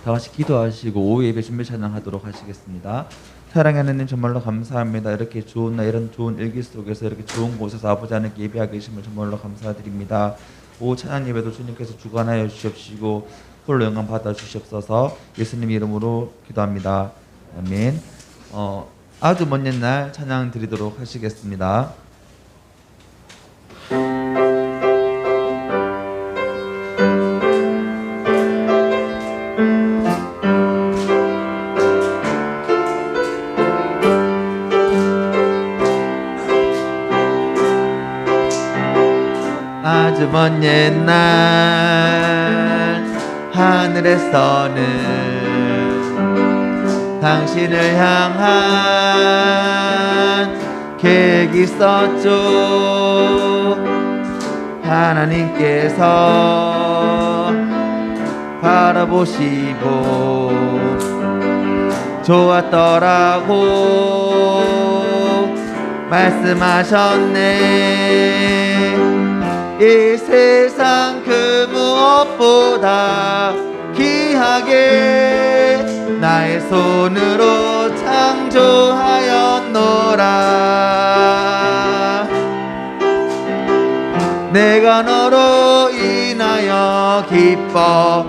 다 같이 기도하시고 오후 예배 준비 찬양하도록 하시겠습니다. 사랑하는 하나님 정말로 감사합니다. 이렇게 좋은 날 이런 좋은 일기 속에서 이렇게 좋은 곳에서 아버지 하나님께 예배하게 계심을 정말로 감사드립니다. 오후 찬양 예배도 주님께서 주관하여 주시옵시고 홀로 영광 받아 주시옵소서. 예수님 이름으로 기도합니다. 아멘. 아주 먼 옛날 찬양 드리도록 하시겠습니다. 아주 먼 옛날 하늘에서는 당신을 향한 계획이 있었죠. 하나님께서 바라보시고 좋았더라고 말씀하셨네. 이 세상 그 무엇보다 귀하게 나의 손으로 창조하였노라. 내가 너로 인하여 기뻐하노라.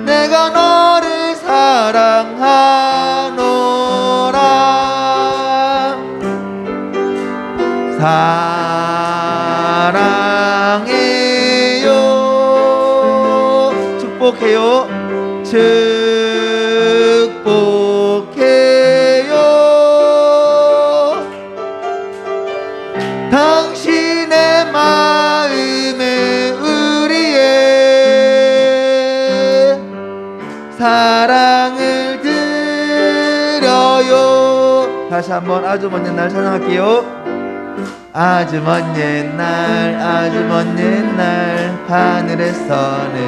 내가 너를 사랑하노라. 사랑해요. 축복해요. 축복해요. 당신의 마음에 우리의 사랑을 드려요. 다시 한번 아주 먼 옛날 찬양할게요. 아주 먼 옛날 아주 먼 옛날 하늘에서는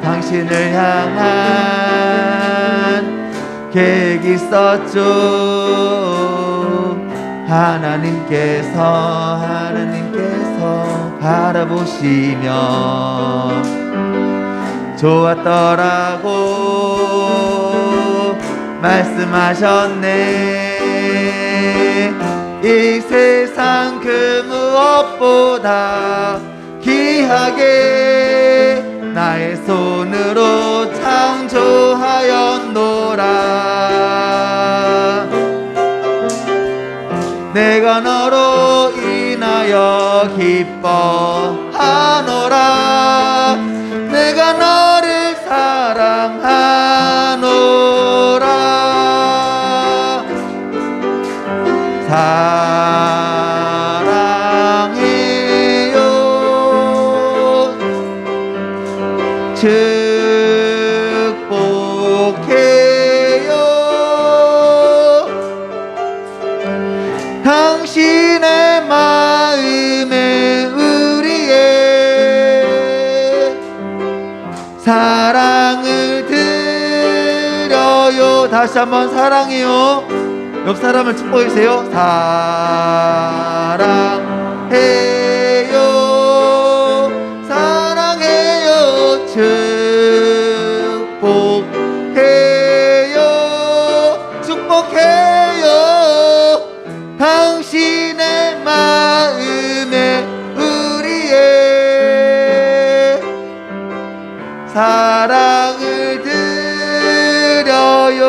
당신을 향한 계획이 있었죠. 하나님께서 바라보시며 좋았더라고 말씀하셨네. 이 세상 그 무엇보다 귀하게 나의 손으로 창조하였노라. 내가 너로 인하여 기뻐하노라. 내가 너를 사랑하노라. 사랑해요. 축복해요. 당신의 마음에 우리의 사랑을 드려요. 다시 한번 사랑해요. 옆 사람을 축복해주세요. 사랑해요. 사랑해요. 축복해요. 축복해요. 당신의 마음에 우리의 사랑을 드려요.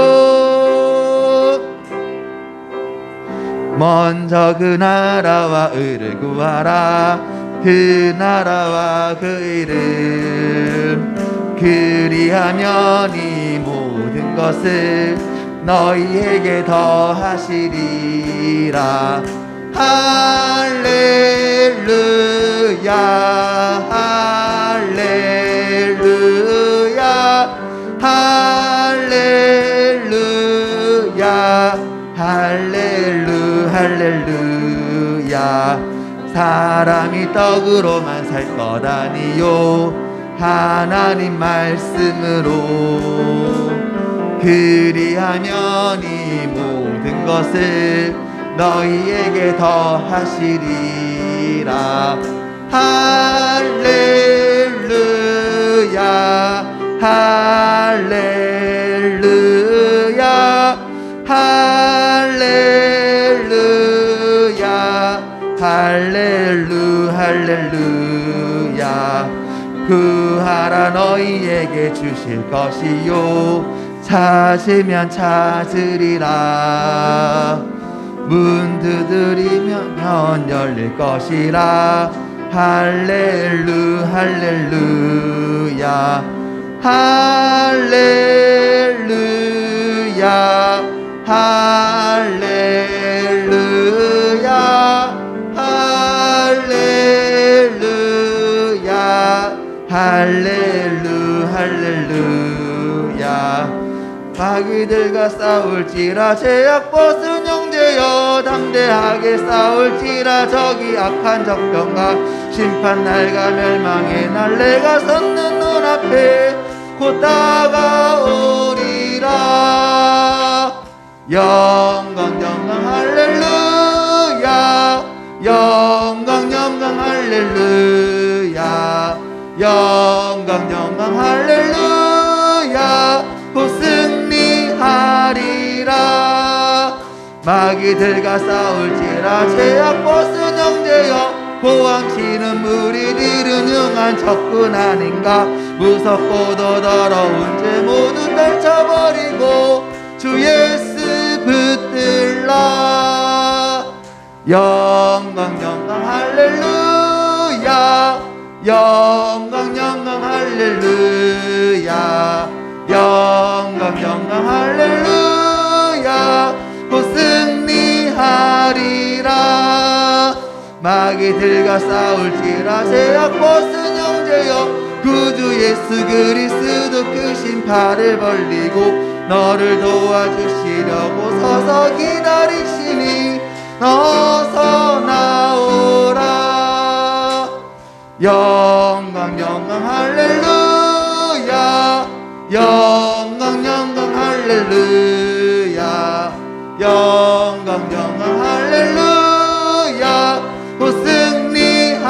먼저 그 나라와 의를 구하라. 그 나라와 그 이름 그리하면 이 모든 것을 너희에게 더하시리라. 할렐루야 할렐루야 할렐루야 할렐루야. 사람이 떡으로만 살 것 아니요 하나님 말씀으로 그리하면 이 모든 것을 너희에게 더하시리라. 할렐루야 할렐루야 할렐루야 할렐루야 구하라 너희에게 주실 것이요 찾으면 찾으리라 문 두드리면 열릴 것이라 할렐루야 할렐루야 할렐루야 할렐루야 할렐루야 마귀들과 싸울지라 제약 벗은 형제여 담대하게 싸울지라 저기 악한 적병과 심판 날과 멸망의 날 내가 섰는 눈앞에 곧 다가오리라 영광 영광 할렐루야 영광 영광 할렐루야 영광 영광 할렐루야 곧 승리하리라 마귀들과 싸울지라 제약 벗은 형제여 보암치는 무리들은 응한 적군 아닌가 무섭고도 더러운 죄 모두 떨쳐버리고 주 예수 붙들라 영광 영광 할렐루야 영광 영광 할렐루야 영광 영광 할렐루야 곧 승리하리라 마귀들과 싸울지라 제약 벗은 형제여 구주 예수 그리스도 크신 팔을 벌리고 너를 도와주시려고 서서 기다리시니 어서 나오라 영광 영광 할렐루야 영광 영광 할렐루야 영광 영광 할렐루야 곧 승리하리라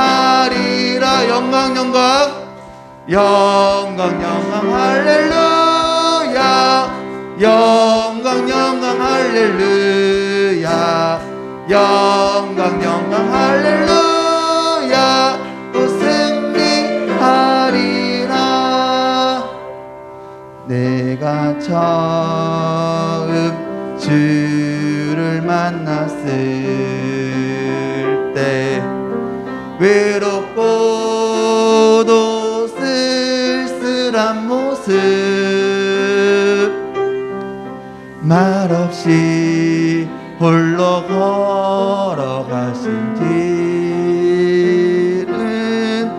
영광 영광 영광 영광 할렐루야 영광 영광 할렐루야 영광 영광 할렐루야 곧 승리하리라 내가 처음 주를 만났을 때 외롭고도 쓸쓸한 모습 말없이 홀로 걸어가신 길은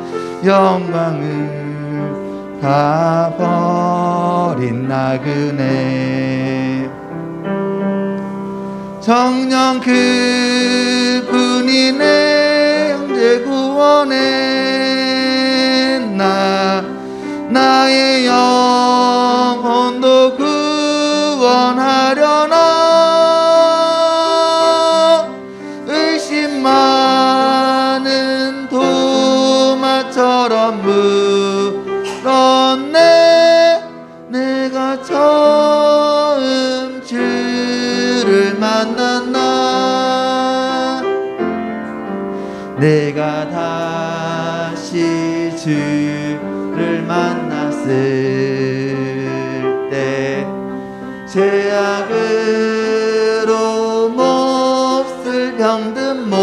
영광을 다 버린 나그네 정녕 그분이 내 형제 구원해 나의 영혼도 구원하려나 의심 많은 도마처럼 물었네 내가 처음 주를 만났나 내가 다시 주를 만났을 때 죄악으로 몹쓸 병든 몸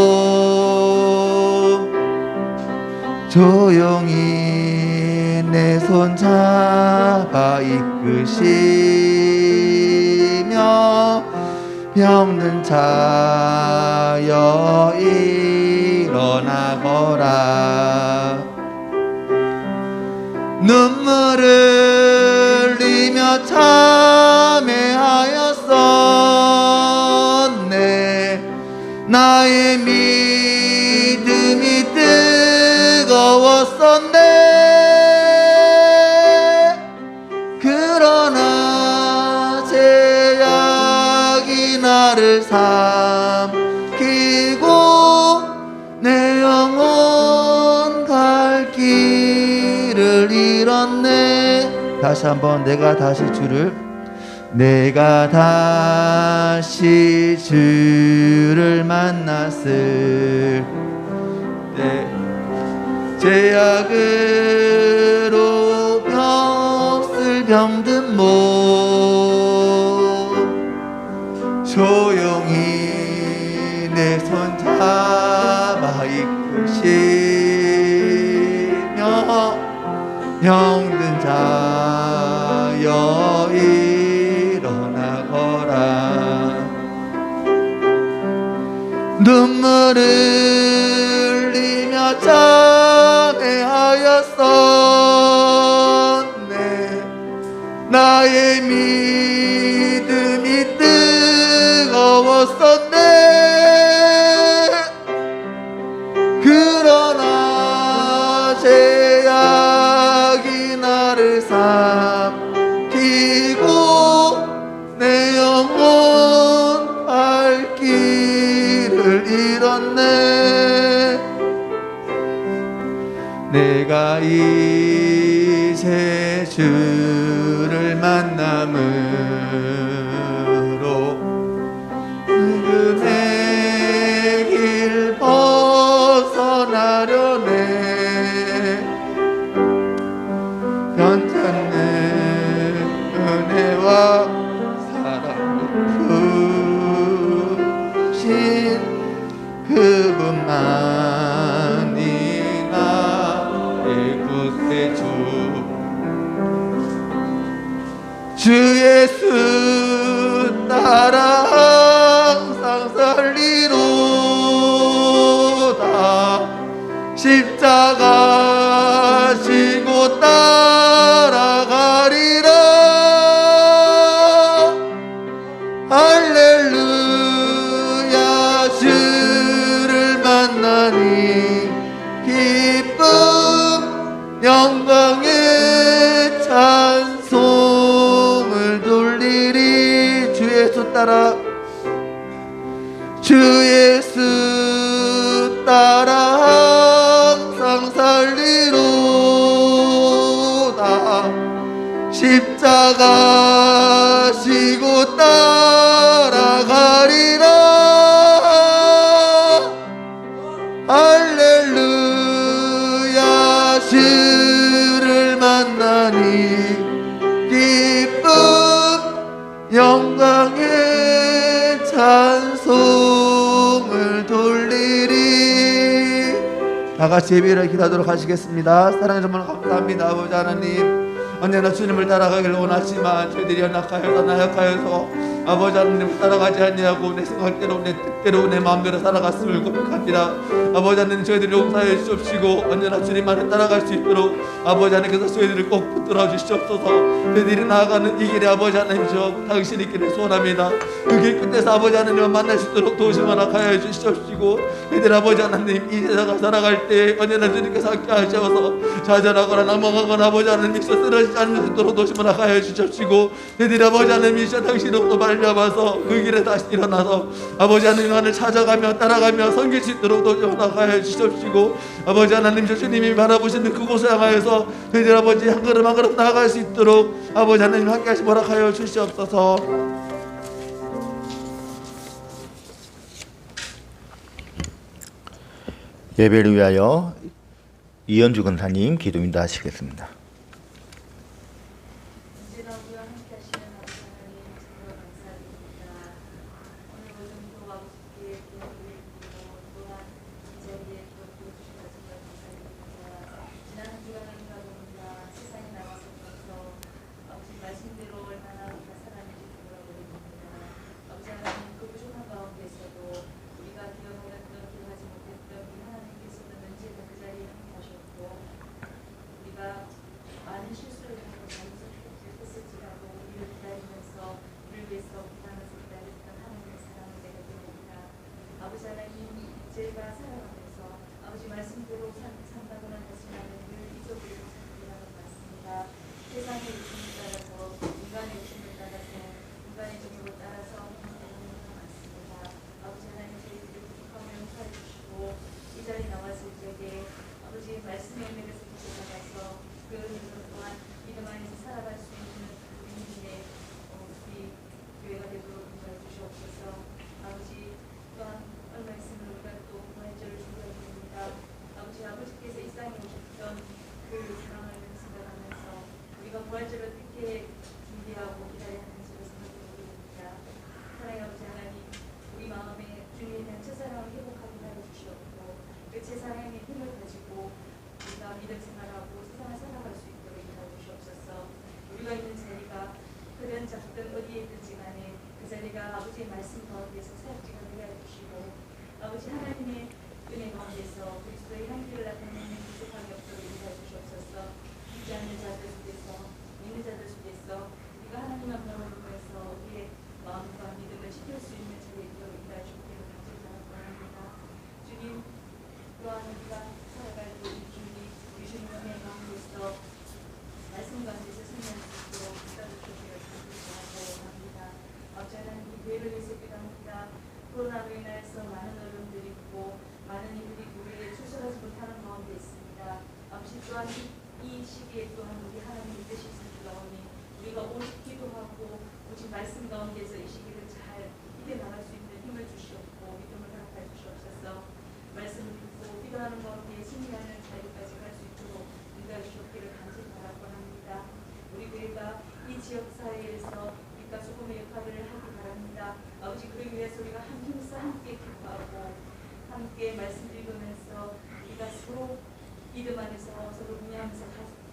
조용히 내 손 잡아 이끄시며 병든 자여 일어나거라 눈물을 흘리며 참회하였었네 나의 믿음이 뜨거웠었네 그러나 제약이 나를 삼키고 내 영혼 갈 길을 잃었네 다시 한번 내가 다시 주를 만났을 때 제약으로 넋을 병든 몸 조용히 내 손 잡아 이끄시며 병든 자여 일어나거라. 눈물을 흘리며 찬양하였었네. 나의 믿음이 뜨거웠었네. 그러나 제약이 나를 삼키고 내 영혼 갈 길을 잃었네. 내가 이제 주를 만남으로 늙음의 길 벗어나려네. 변찮는 은혜와 사랑 높으신 그분만이 나의 구세주. 주 예수 따라 항상 살리로다. 십자가 지고 따라가리라. 할렐루야. 주를 만나니 기쁨 영광의 찬송을 돌리리. 주 예수 따라 주 예수 따라 항상 살리로다. 십자가 지고 따라가리라. 할렐루야. 주를 만나니 기쁨 영광의 찬송을 돌리리. 다 같이 예배를 기도하도록 하시겠습니다. 사랑해 정말 감사합니다. 아버지 하나님, 언제나 주님을 따라가기를 원하지만 저희들이 연약하여서 나약하여서 아버지 하나님을 따라가지 아니하고 내 생각대로 내 뜻대로 내 마음대로 살아갔음을 고백합니다. 아버지 하나님, 저희들을 용서해 주십시고 언제나 주님만을 따라갈 수 있도록 아버지 하나님께서 저희들을 꼭 붙들어 주시옵소서. 저희들이 나아가는 이 길에 아버지 하나님 저 당신 있기를 소원합니다. 그 길 끝에서 아버지 하나님을 만날 수 있도록 도우심 허락하여 주시옵시고, 저희들 아버지 하나님 이 세상을 살아갈 때 언제나 주님께서 함께 하셔서 좌절하거나 낙망하거나 아버지 하나님 미쳐 쓰러지지 않을 수 있도록 도우심 허락하여 주시옵시고, 저희들 아버지 하나님 미쳐 당신으로부터 말려봐서 그 길에 다시 일어나서 아버지 하나님만을 찾아가며 따라가며 섬길 수 있도록 도우심 허락하여 주시옵시고, 아버지 하나님 저 주님이 바라보시는 그곳을 향하여서 저희들 아버지 한 걸음 한 걸음 나아갈 수 있도록 아버지 하나님 함께 하시 허락하여 주시옵소서. 예배를 위하여 이현주 권사님 기도 인도하시겠습니다. 말씀의 은혜에서 붙잡아서 그 동안 믿음 안에서 살아갈 수 저희가 아버지의 말씀 가운데서 사역지가 되게 해주시고 아버지 하나님의 은혜 가운데서 그리스도의 향기를 나타내는 부족함이 없도록 인도해 주시옵소서. 믿지 않는 자들 속에서 믿는 자들 속에서 우리가 하나님 앞으로 통해서 우리의 마음과 믿음을 지킬 수 있는 자리에 있도록 인도해 주시기를 간절히 바랍니다. 주님 또한 우리가 살아갈 때 이 주님 우리 주님의 가운데서 말씀 가운데서 승리할 수 있도록 인도해 주시기를 간절히 바랍니다. 아버지 하나님 이 교회를 위해서 기도합니다. 코로나로 인하여서 많은 어려움들이 있고 많은 이들이 교회에 출석하지 못하는 가운데 있습니다. 아버지 또한 이 시기에 또한 우리 하나님의 뜻이 있을 가오니 우리가 오직 기도하고 오직 말씀 가운데서 이 시기를 잘 이겨나갈 수 있는 힘을 주시옵고 믿음을 허락해 주시옵소서. 말씀을 듣고 기도하는 가운데 승리하는 자리까지 갈 수 있도록 인도해 주시옵기를 간절히 바라고 합니다. 우리 교회가 이 지역 사회에서 빛과 소금의 역할을 하기 바랍니다. 아버지 그러기 위해서 우리가 힘써 함께 기도하고 함께 말씀 읽으면서 우리가 서로 믿음 안에서 서로 동의하면서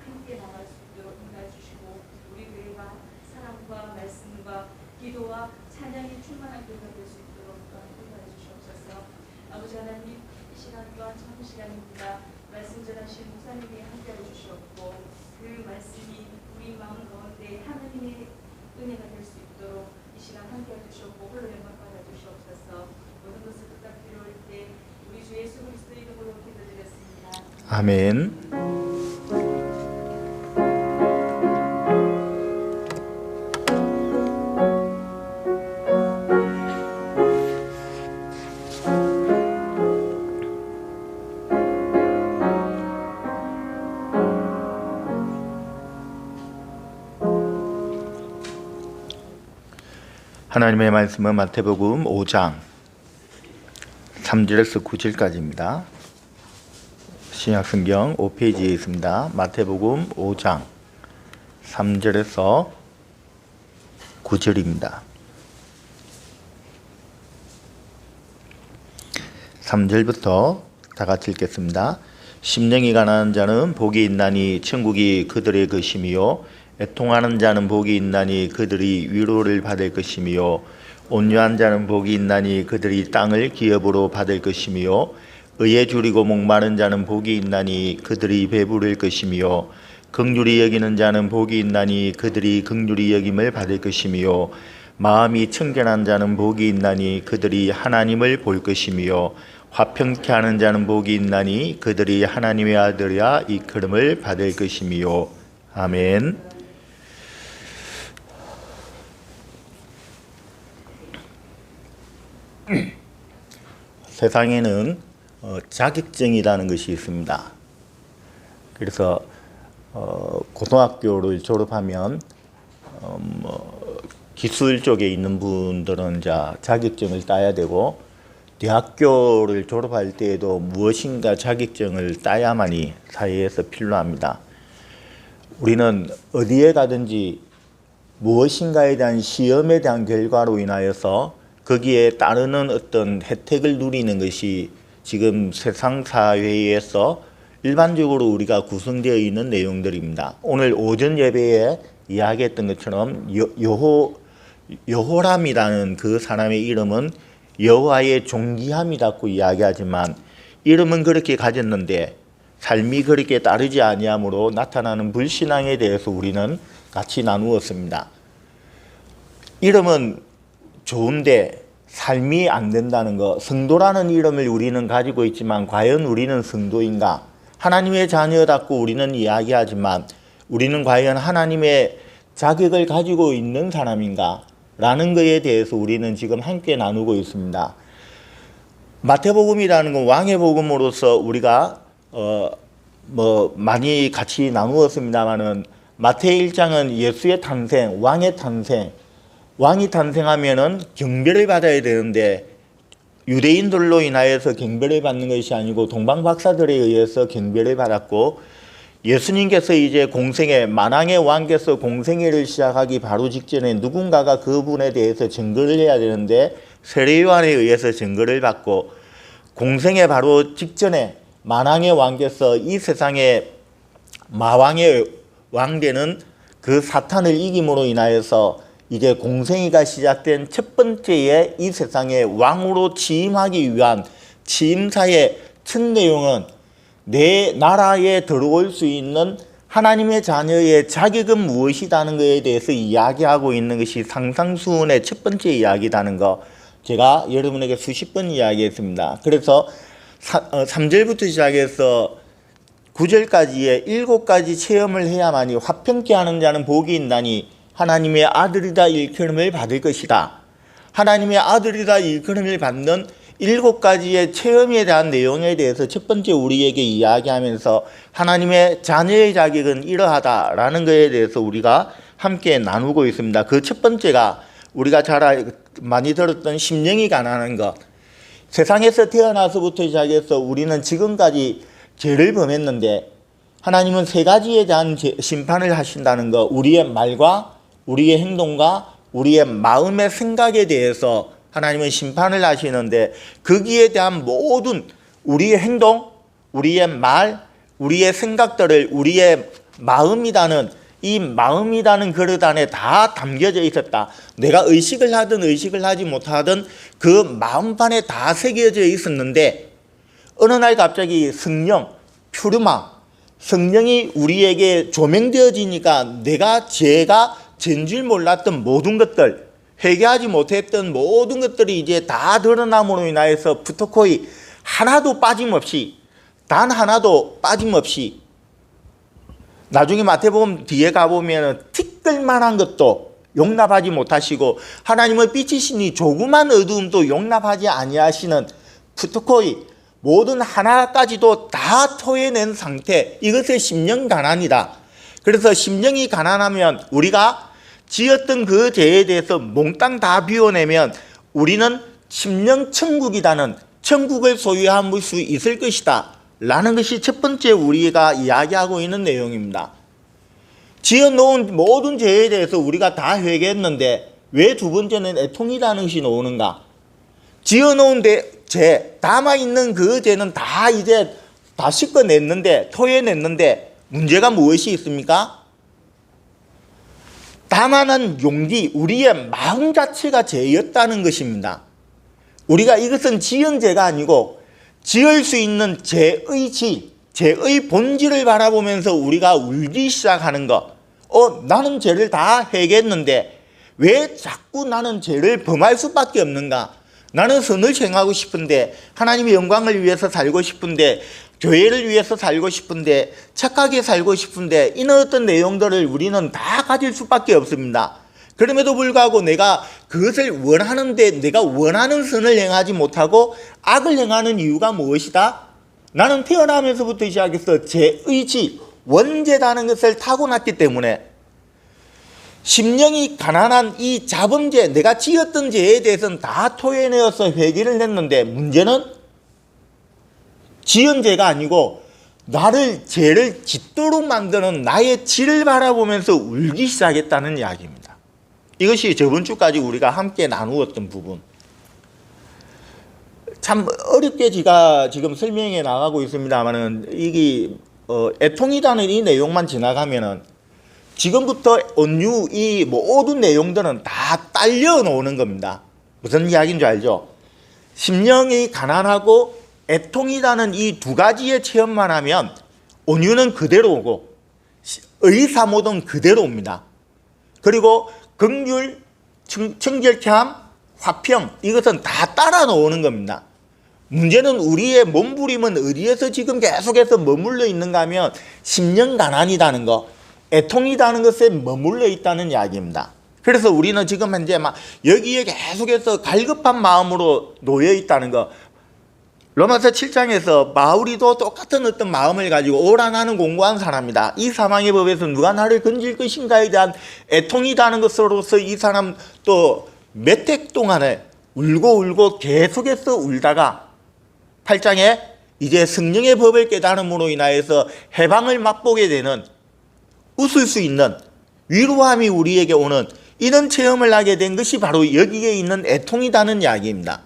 함께 나갈 수 있도록 인도해 주시고 우리 교회가 사랑과 말씀과 기도와 찬양이 충만한 교회가 될 수 있도록 또한 인도해 주시옵소서. 아버지 하나님 이 시간 또한 참 시간입니다. 말씀 전하신 목사님이 함께해 주시옵고 그 말씀이 우리 마음 가운데 하나님의 은혜가 될 수 있도록 이 시간 함께해 주시옵고 홀로 영광 받아 주시옵소서. 모든 것을 부탁드릴 때 우리 주 예수 그리스도 이름으로 기도드렸습니다. 아멘. 하나님의 말씀은 마태복음 5장 3절에서 9절까지입니다. 신약성경 5페이지에 있습니다. 마태복음 5장 3절에서 9절입니다. 3절부터 다 같이 읽겠습니다. 심령이 가난한 자는 복이 있나니 천국이 그들의 것이며 애통하는 자는 복이 있나니 그들이 위로를 받을 것이며 온유한 자는 복이 있나니 그들이 땅을 기업으로 받을 것이며 의에 줄이고 목마른 자는 복이 있나니 그들이 배부를 것이며 긍휼히 여기는 자는 복이 있나니 그들이 긍휼히 여김을 받을 것이며 마음이 청결한 자는 복이 있나니 그들이 하나님을 볼 것이며 화평케 하는 자는 복이 있나니 그들이 하나님의 아들이라 이끌음을 받을 것이며 아멘. 세상에는 자격증이라는 것이 있습니다. 그래서 고등학교를 졸업하면 기술 쪽에 있는 분들은 자격증을 따야 되고 대학교를 졸업할 때에도 무엇인가 자격증을 따야만이 사회에서 필요합니다. 우리는 어디에 가든지 무엇인가에 대한 시험에 대한 결과로 인하여서 거기에 따르는 어떤 혜택을 누리는 것이 지금 세상 사회에서 일반적으로 우리가 구성되어 있는 내용들입니다. 오늘 오전 예배에 이야기했던 것처럼 여호람이라는 그 사람의 이름은 여호와의 존귀함이라고 이야기하지만 이름은 그렇게 가졌는데 삶이 그렇게 따르지 아니함으로 나타나는 불신앙에 대해서 우리는 같이 나누었습니다. 이름은 좋은데 삶이 안 된다는 것. 성도라는 이름을 우리는 가지고 있지만 과연 우리는 성도인가? 하나님의 자녀답고 우리는 이야기하지만 우리는 과연 하나님의 자격을 가지고 있는 사람인가? 라는 것에 대해서 우리는 지금 함께 나누고 있습니다. 마태복음이라는 건 왕의 복음으로서 우리가 많이 같이 나누었습니다만은 마태 1장은 예수의 탄생, 왕의 탄생. 왕이 탄생하면은 경배를 받아야 되는데 유대인들로 인하여서 경배를 받는 것이 아니고 동방 박사들에 의해서 경배를 받았고 예수님께서 이제 공생애 만왕의 왕께서 공생애를 시작하기 바로 직전에 누군가가 그분에 대해서 증거를 해야 되는데 세례 요한에 의해서 증거를 받고 공생애 바로 직전에 만왕의 왕께서 이 세상에 마왕의 왕되는 그 사탄을 이김으로 인하여서 이제 공생애가 시작된 첫 번째의 이 세상에 왕으로 취임하기 위한 취임사의 첫 내용은 내 나라에 들어올 수 있는 하나님의 자녀의 자격은 무엇이라는 것에 대해서 이야기하고 있는 것이 상상수훈의 첫 번째 이야기라는 거 제가 여러분에게 수십 번 이야기했습니다. 그래서 3절부터 시작해서 9절까지의 7가지 체험을 해야만이 화평케 하는 자는 복이 있나니 하나님의 아들이다 일컬음을 받을 것이다. 하나님의 아들이다 일컬음을 받는 7가지의 체험에 대한 내용에 대해서 첫 번째 우리에게 이야기하면서 하나님의 자녀의 자격은 이러하다라는 것에 대해서 우리가 함께 나누고 있습니다. 그 첫 번째가 우리가 잘 많이 들었던 심령이 가난한 것. 세상에서 태어나서부터 시작해서 우리는 지금까지 죄를 범했는데 하나님은 3가지에 대한 심판을 하신다는 것. 우리의 말과 우리의 행동과 우리의 마음의 생각에 대해서 하나님은 심판을 하시는데 거기에 대한 모든 우리의 행동, 우리의 말, 우리의 생각들을 우리의 마음이라는 이 마음이라는 그릇 안에 다 담겨져 있었다. 내가 의식을 하든 의식을 하지 못하든 그 마음판에 다 새겨져 있었는데 어느 날 갑자기 성령, 퓨르마, 성령이 우리에게 조명되어지니까 내가 죄가 죄인 줄 몰랐던 모든 것들, 회개하지 못했던 모든 것들이 이제 다 드러남으로 인하여서 부토코이 하나도 빠짐없이 단 하나도 빠짐없이 나중에 마태복음 뒤에 가보면 티끌만한 것도 용납하지 못하시고 하나님의 빛이시니 조그만 어두움도 용납하지 아니하시는 부토코이 모든 하나까지도 다 토해낸 상태. 이것을 심령 가난이다. 그래서 심령이 가난하면 우리가 지었던 그 죄에 대해서 몽땅 다 비워내면 우리는 심령 천국이라는 천국을 소유할 수 있을 것이다 라는 것이 첫 번째 우리가 이야기하고 있는 내용입니다. 지어놓은 모든 죄에 대해서 우리가 다 회개했는데 왜 두 번째는 애통이라는 것이 나오는가? 지어놓은 죄, 남아있는 그 죄는 다 이제 다 씻어냈는데 토해냈는데 문제가 무엇이 있습니까? 다만한 용기, 우리의 마음 자체가 죄였다는 것입니다. 우리가 이것은 지은 죄가 아니고 지을 수 있는 죄의 질, 죄의 본질을 바라보면서 우리가 울기 시작하는 것. 나는 죄를 다 회개했는데 왜 자꾸 나는 죄를 범할 수밖에 없는가? 나는 선을 행하고 싶은데 하나님의 영광을 위해서 살고 싶은데 교회를 위해서 살고 싶은데 착하게 살고 싶은데 이런 어떤 내용들을 우리는 다 가질 수밖에 없습니다. 그럼에도 불구하고 내가 그것을 원하는데 내가 원하는 선을 행하지 못하고 악을 행하는 이유가 무엇이다? 나는 태어나면서부터 시작해서 죄의지, 원죄라는 것을 타고났기 때문에 심령이 가난한 이 자범죄, 내가 지었던 죄에 대해서는 다 토해내어서 회개를 했는데 문제는 지은 죄가 아니고 나를 죄를 짓도록 만드는 나의 질을 바라보면서 울기 시작했다는 이야기입니다. 이것이 저번 주까지 우리가 함께 나누었던 부분. 참 어렵게 제가 지금 설명해 나가고 있습니다만은 이게 애통이라는 이 내용만 지나가면은 지금부터 온유 이 모든 내용들은 다 딸려 놓는 겁니다. 무슨 이야기인 줄 알죠? 심령이 가난하고 애통이라는 이 2가지의 체험만 하면 온유는 그대로 오고 의사모든 그대로 옵니다. 그리고 긍휼, 청결케함, 화평 이것은 다 따라 놓는 겁니다. 문제는 우리의 몸부림은 어디에서 지금 계속해서 머물러 있는가 하면 심령 가난이라는 거, 애통이라는 것에 머물러 있다는 이야기입니다. 그래서 우리는 지금 현재 막 여기에 계속해서 갈급한 마음으로 놓여 있다는 거. 로마서 7장에서 바울이도 똑같은 어떤 마음을 가지고 오라 나는 공고한 사람이다. 이 사망의 법에서 누가 나를 건질 것인가에 대한 애통이라는 것으로서 이 사람 또 몇 해 동안을 울고 계속해서 울다가 8장에 이제 성령의 법을 깨달음으로 인하여서 해방을 맛보게 되는 웃을 수 있는 위로함이 우리에게 오는 이런 체험을 하게 된 것이 바로 여기에 있는 애통이라는 이야기입니다.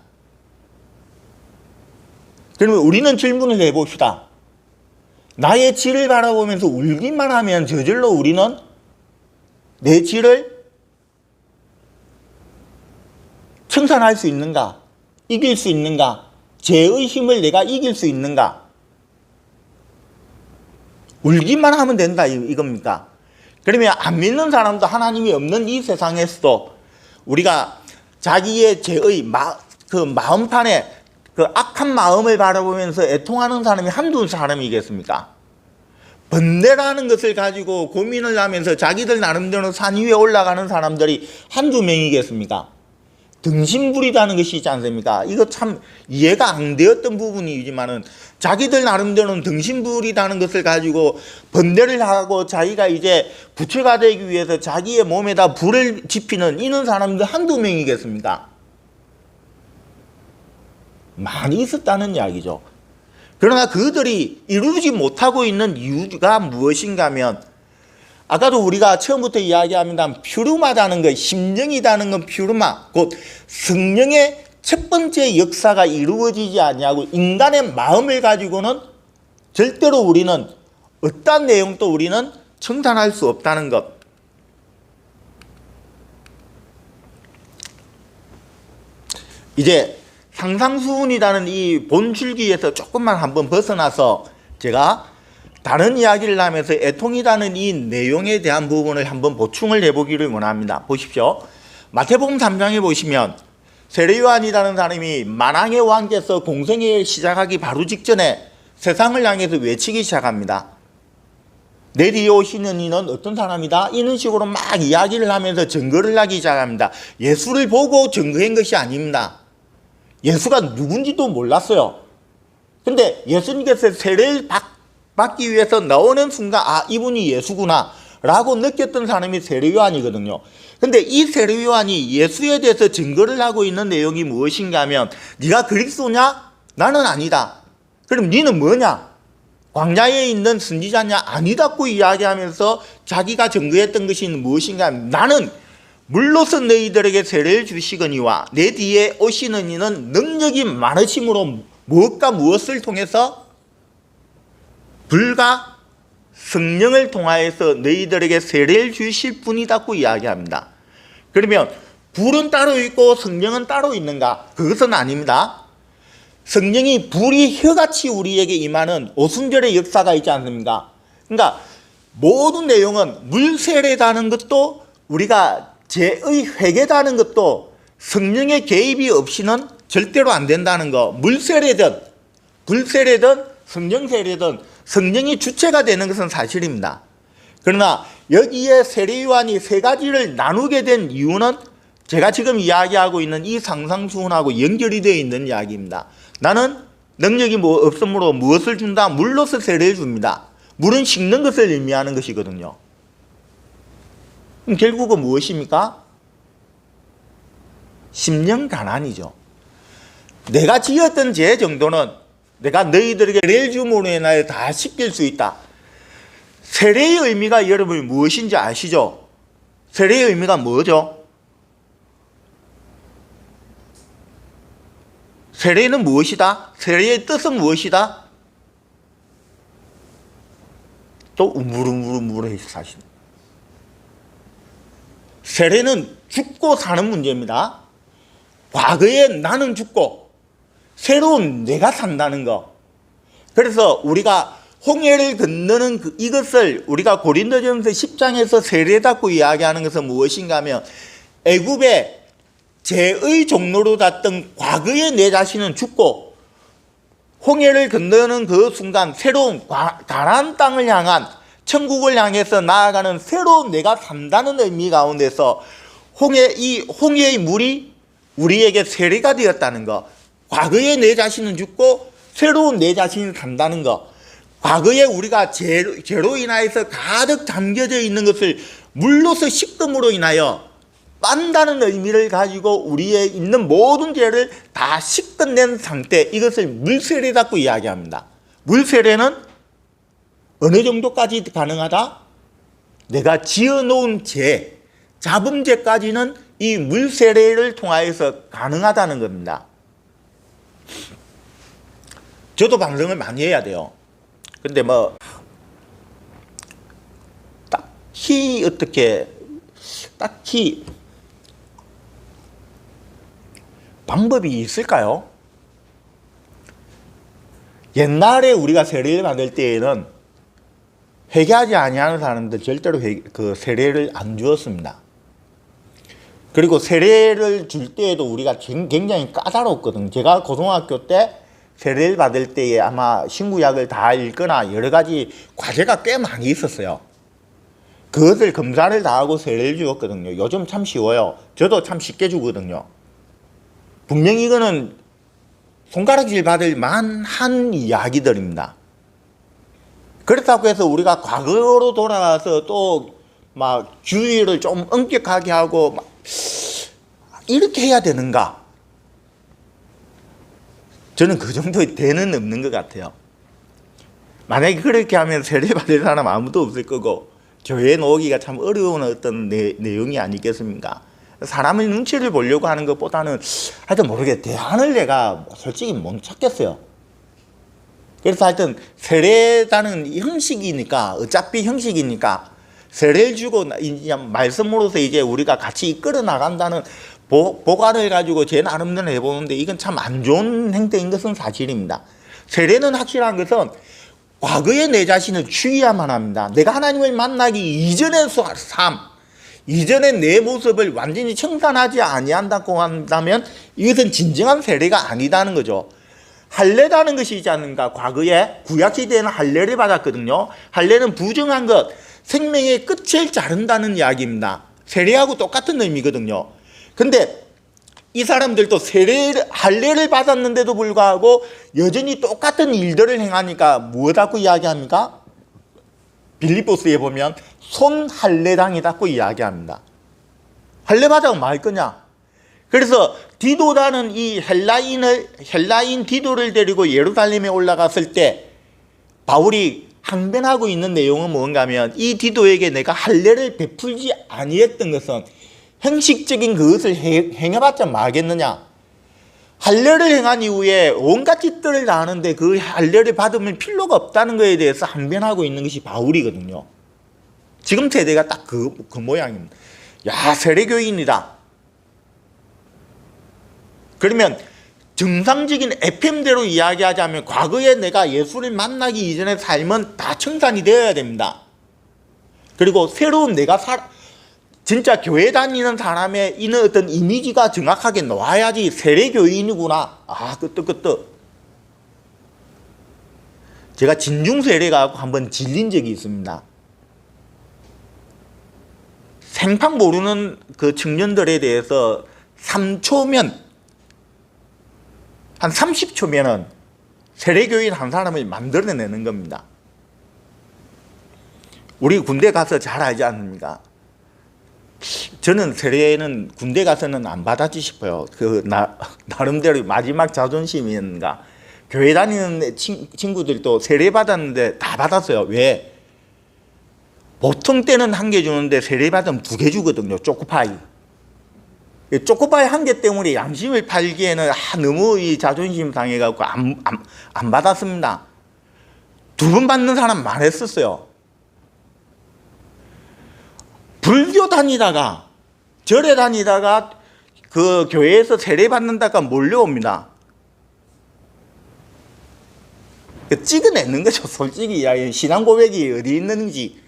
그러면 우리는 질문을 해봅시다. 나의 질을 바라보면서 울기만 하면 저절로 우리는 내 질을 청산할 수 있는가? 이길 수 있는가? 죄의 힘을 내가 이길 수 있는가? 울기만 하면 된다 이겁니까? 그러면 안 믿는 사람도 하나님이 없는 이 세상에서도 우리가 자기의 죄의 마음판에 그 악한 마음을 바라보면서 애통하는 사람이 한두 사람이겠습니까? 번뇌라는 것을 가지고 고민을 하면서 자기들 나름대로 산 위에 올라가는 사람들이 한두 명이겠습니까? 등신불이라는 것이 있지 않습니까? 이거 참 이해가 안 되었던 부분이지만은 자기들 나름대로는 등신불이라는 것을 가지고 번뇌를 하고 자기가 이제 부처가 되기 위해서 자기의 몸에다 불을 지피는 이런 사람들 한두 명이겠습니까? 많이 있었다는 이야기죠. 그러나 그들이 이루지 못하고 있는 이유가 무엇인가 하면 아까도 우리가 처음부터 이야기합니다. 퓨르마다는 것, 심령이라는 건 퓨르마, 곧 성령의 첫 번째 역사가 이루어지지 아니하고 인간의 마음을 가지고는 절대로 우리는 어떠한 내용도 우리는 청산할 수 없다는 것. 이제 상상수훈이라는 이 본줄기에서 조금만 한번 벗어나서 제가 다른 이야기를 하면서 애통이라는 이 내용에 대한 부분을 한번 보충을 해보기를 원합니다. 보십시오. 마태복음 3장에 보시면 세례요한이라는 사람이 만왕의 왕께서 공생애를 시작하기 바로 직전에 세상을 향해서 외치기 시작합니다. 내 뒤에 오시는 이는 어떤 사람이다? 이런 식으로 막 이야기를 하면서 증거를 하기 시작합니다. 예수를 보고 증거한 것이 아닙니다. 예수가 누군지도 몰랐어요. 근데 예수님께서 세례를 받기 위해서 나오는 순간 아 이분이 예수구나 라고 느꼈던 사람이 세례요한이거든요. 근데 이 세례요한이 예수에 대해서 증거를 하고 있는 내용이 무엇인가 하면 네가 그리스도냐? 나는 아니다. 그럼 네는 뭐냐? 광야에 있는 선지자냐? 아니다고 이야기하면서 자기가 증거했던 것이 무엇인가 하면 나는 물로서 너희들에게 세례를 주시거니와 내 뒤에 오시는 이는 능력이 많으심으로 무엇과 무엇을 통해서 불과 성령을 통하여서 너희들에게 세례를 주실 분이다고 이야기합니다. 그러면 불은 따로 있고 성령은 따로 있는가? 그것은 아닙니다. 성령이 불이 혀같이 우리에게 임하는 오순절의 역사가 있지 않습니까? 그러니까 모든 내용은 물세례라는 것도 우리가 죄의 회개라는 것도 성령의 개입이 없이는 절대로 안 된다는 거. 물세례든 불세례든 성령세례든 성령이 주체가 되는 것은 사실입니다. 그러나 여기에 세례요한이 세 가지를 나누게 된 이유는 제가 지금 이야기하고 있는 이 상상수훈하고 연결이 되어 있는 이야기입니다. 나는 능력이 없으므로 무엇을 준다? 물로서 세례를 줍니다. 물은 식는 것을 의미하는 것이거든요. 그럼 결국은 무엇입니까? 심령 가난이죠. 내가 지었던 죄 정도는 내가 너희들에게 세례를 줌으로 인하여 다 씻길 수 있다. 세례의 의미가 여러분 무엇인지 아시죠? 세례의 의미가 뭐죠? 세례는 무엇이다? 세례의 뜻은 무엇이다? 또 우물우물해서 사실. 세례는 죽고 사는 문제입니다. 과거에 나는 죽고 새로운 내가 산다는 거. 그래서 우리가 홍해를 건너는 이것을 우리가 고린도전서 10장에서 세례다고 이야기하는 것은 무엇인가 하면 애굽의 죄의 종로로 닿던 과거의 내 자신은 죽고 홍해를 건너는 그 순간 새로운 가나안 땅을 향한 천국을 향해서 나아가는 새로운 내가 산다는 의미 가운데서 홍해의 물이 우리에게 세례가 되었다는 것. 과거의 내 자신은 죽고 새로운 내 자신이 산다는 것. 과거에 우리가 죄로 인하여서 가득 담겨져 있는 것을 물로서 식음으로 인하여 빤다는 의미를 가지고 우리의 있는 모든 죄를 다 씻어낸 상태, 이것을 물세례라고 이야기합니다. 물세례는 어느 정도까지 가능하다? 내가 지어놓은 죄, 자범죄까지는 이 물세례를 통하여서 가능하다는 겁니다. 저도 방송을 많이 해야 돼요. 근데 딱히 방법이 있을까요? 옛날에 우리가 세례를 받을 때에는 회개하지 아니하는 사람들 절대로 그 세례를 안 주었습니다. 그리고 세례를 줄 때에도 우리가 굉장히 까다롭거든요. 제가 고등학교 때 세례를 받을 때에 아마 신구약을 다 읽거나 여러 가지 과제가 꽤 많이 있었어요. 그것을 검사를 다 하고 세례를 주었거든요. 요즘 참 쉬워요. 저도 참 쉽게 주거든요. 분명히 이거는 손가락질 받을 만한 이야기들입니다. 그렇다고 해서 우리가 과거로 돌아가서 또 막 주의를 좀 엄격하게 하고 막 이렇게 해야 되는가? 저는 그 정도의 대는 없는 것 같아요. 만약에 그렇게 하면 세례받을 사람 아무도 없을 거고 교회에 나오기가 참 어려운 어떤 내용이 아니겠습니까? 사람의 눈치를 보려고 하는 것보다는 하여튼 모르게 대안을 내가 솔직히 못 찾겠어요. 그래서 하여튼 세례다는 형식이니까 어차피 형식이니까 세례를 주고 이제 말씀으로서 이제 우리가 같이 이끌어 나간다는 보관을 가지고 제 나름대로 해보는데 이건 참 안 좋은 행태인 것은 사실입니다. 세례는 확실한 것은 과거에 내 자신을 죽여야만 합니다. 내가 하나님을 만나기 이전의 삶, 이전의 내 모습을 완전히 청산하지 아니한다고 한다면 이것은 진정한 세례가 아니다는 거죠. 할례라는 것이 있지 않는가? 과거에 구약시대에는 할례를 받았거든요. 할례는 부정한 것, 생명의 끝을 자른다는 이야기입니다. 세례하고 똑같은 의미거든요. 근데 이 사람들도 할례를 받았는데도 불구하고 여전히 똑같은 일들을 행하니까 무엇하고 이야기합니까? 빌립보스에 보면 손할례당이라고 이야기합니다. 할례 받아고 말 거냐? 그래서 디도라는 이 헬라인 디도를 데리고 예루살렘에 올라갔을 때 바울이 항변하고 있는 내용은 뭔가 하면 이 디도에게 내가 할례를 베풀지 아니했던 것은 형식적인 그것을 행해봤자 뭐하겠느냐. 할례를 행한 이후에 온갖 짓들을 다 하는데 그 할례를 받으면 필요가 없다는 것에 대해서 항변하고 있는 것이 바울이거든요. 지금 세대가 딱 그 모양입니다. 야, 세례교인이다. 그러면 정상적인 FM대로 이야기하자면 과거에 내가 예수를 만나기 이전의 삶은 다 청산이 되어야 됩니다. 그리고 새로운 내가 진짜 교회 다니는 사람의 이는 어떤 이미지가 정확하게 나와야지 세례교인이구나. 아, 끄떡끄떡. 제가 진중세례 가고 한번 질린 적이 있습니다. 생판 모르는 그 청년들에 대해서 3초면 한 30초면은 세례교인 한 사람을 만들어내는 겁니다. 우리 군대 가서 잘 알지 않습니까? 저는 세례는 군대 가서는 안 받았지 싶어요. 나름대로 마지막 자존심인가. 교회 다니는 친구들도 세례 받았는데 다 받았어요. 왜? 보통 때는 1개 주는데 세례 받으면 2개 주거든요. 초코파이. 초코파이 1개 때문에 양심을 팔기에는 너무 이 자존심 상해갖고 안 받았습니다. 2번 받는 사람 많았었어요. 불교 다니다가 절에 다니다가 그 교회에서 세례 받는다가 몰려옵니다. 찍어내는 거죠. 솔직히 이야기. 신앙 고백이 어디 있는지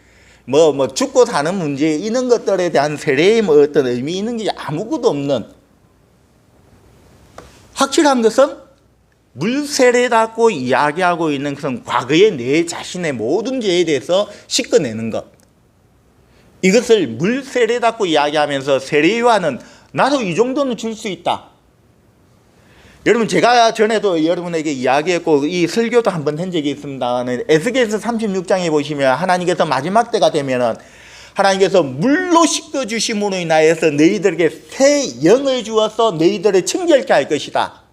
뭐 죽고 사는 문제 이런 것들에 대한 세례의 뭐 어떤 의미 있는 게 아무것도 없는, 확실한 것은 물세례라고 이야기하고 있는 것은 과거의 내 자신의 모든 죄에 대해서 씻어내는 것. 이것을 물세례라고 이야기하면서 세례요한은 나도 이 정도는 줄 수 있다. 여러분, 제가 전에도 여러분에게 이야기했고 이 설교도 한번 한 적이 있습니다. 에스겔서 36장에 보시면 하나님께서 마지막 때가 되면은 하나님께서 물로 씻어주심으로 인하여서 너희들에게 새 영을 주어서 너희들을 청결케 할 것이다.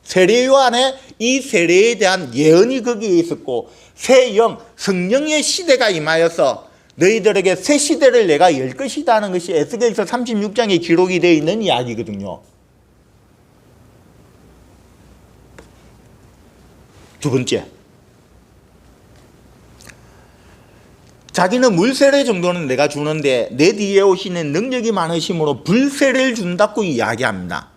세례요한의 이 세례에 대한 예언이 거기에 있었고, 새 영, 성령의 시대가 임하여서 너희들에게 새 시대를 내가 열 것이다 하는 것이 에스겔서 36장에 기록이 되어 있는 이야기거든요. 두 번째, 자기는 물세례 정도는 내가 주는데 내 뒤에 오시는 능력이 많으심으로 불세례를 준다고 이야기합니다.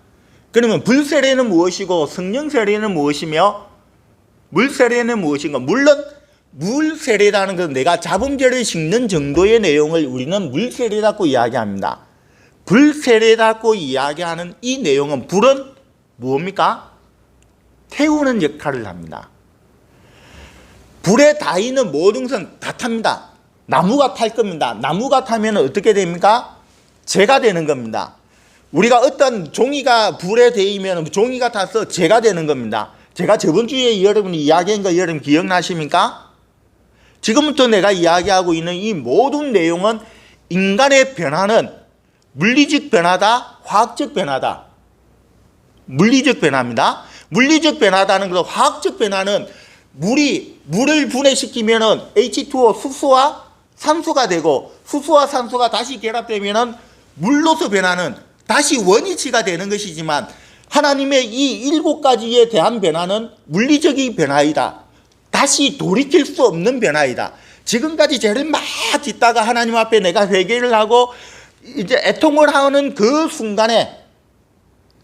그러면 불세례는 무엇이고 성령 세례는 무엇이며 물 세례는 무엇인가? 물론 물 세례라는 것은 내가 잡음죄를 씻는 정도의 내용을 우리는 물 세례라고 이야기합니다. 불 세례라고 이야기하는 이 내용은 불은 무엇입니까? 태우는 역할을 합니다. 불에 닿이는 모든 것은 다 탑니다. 나무가 탈 겁니다. 나무가 타면 어떻게 됩니까? 재가 되는 겁니다. 우리가 어떤 종이가 불에 데이면 종이가 타서 재가 되는 겁니다. 제가 저번 주에 여러분이 이야기한 거 여러분 기억나십니까? 지금부터 내가 이야기하고 있는 이 모든 내용은 인간의 변화는 물리적 변화다, 화학적 변화다. 물리적 변화입니다. 물리적 변화다는 것은 화학적 변화는 물을 분해시키면은 H2O 수소와 산소가 되고 수소와 산소가 다시 결합되면은 물로서 변하는 다시 원위치가 되는 것이지만 하나님의 이 7가지에 대한 변화는 물리적인 변화이다. 다시 돌이킬 수 없는 변화이다. 지금까지 죄를 막 짓다가 하나님 앞에 내가 회개를 하고 이제 애통을 하는 그 순간에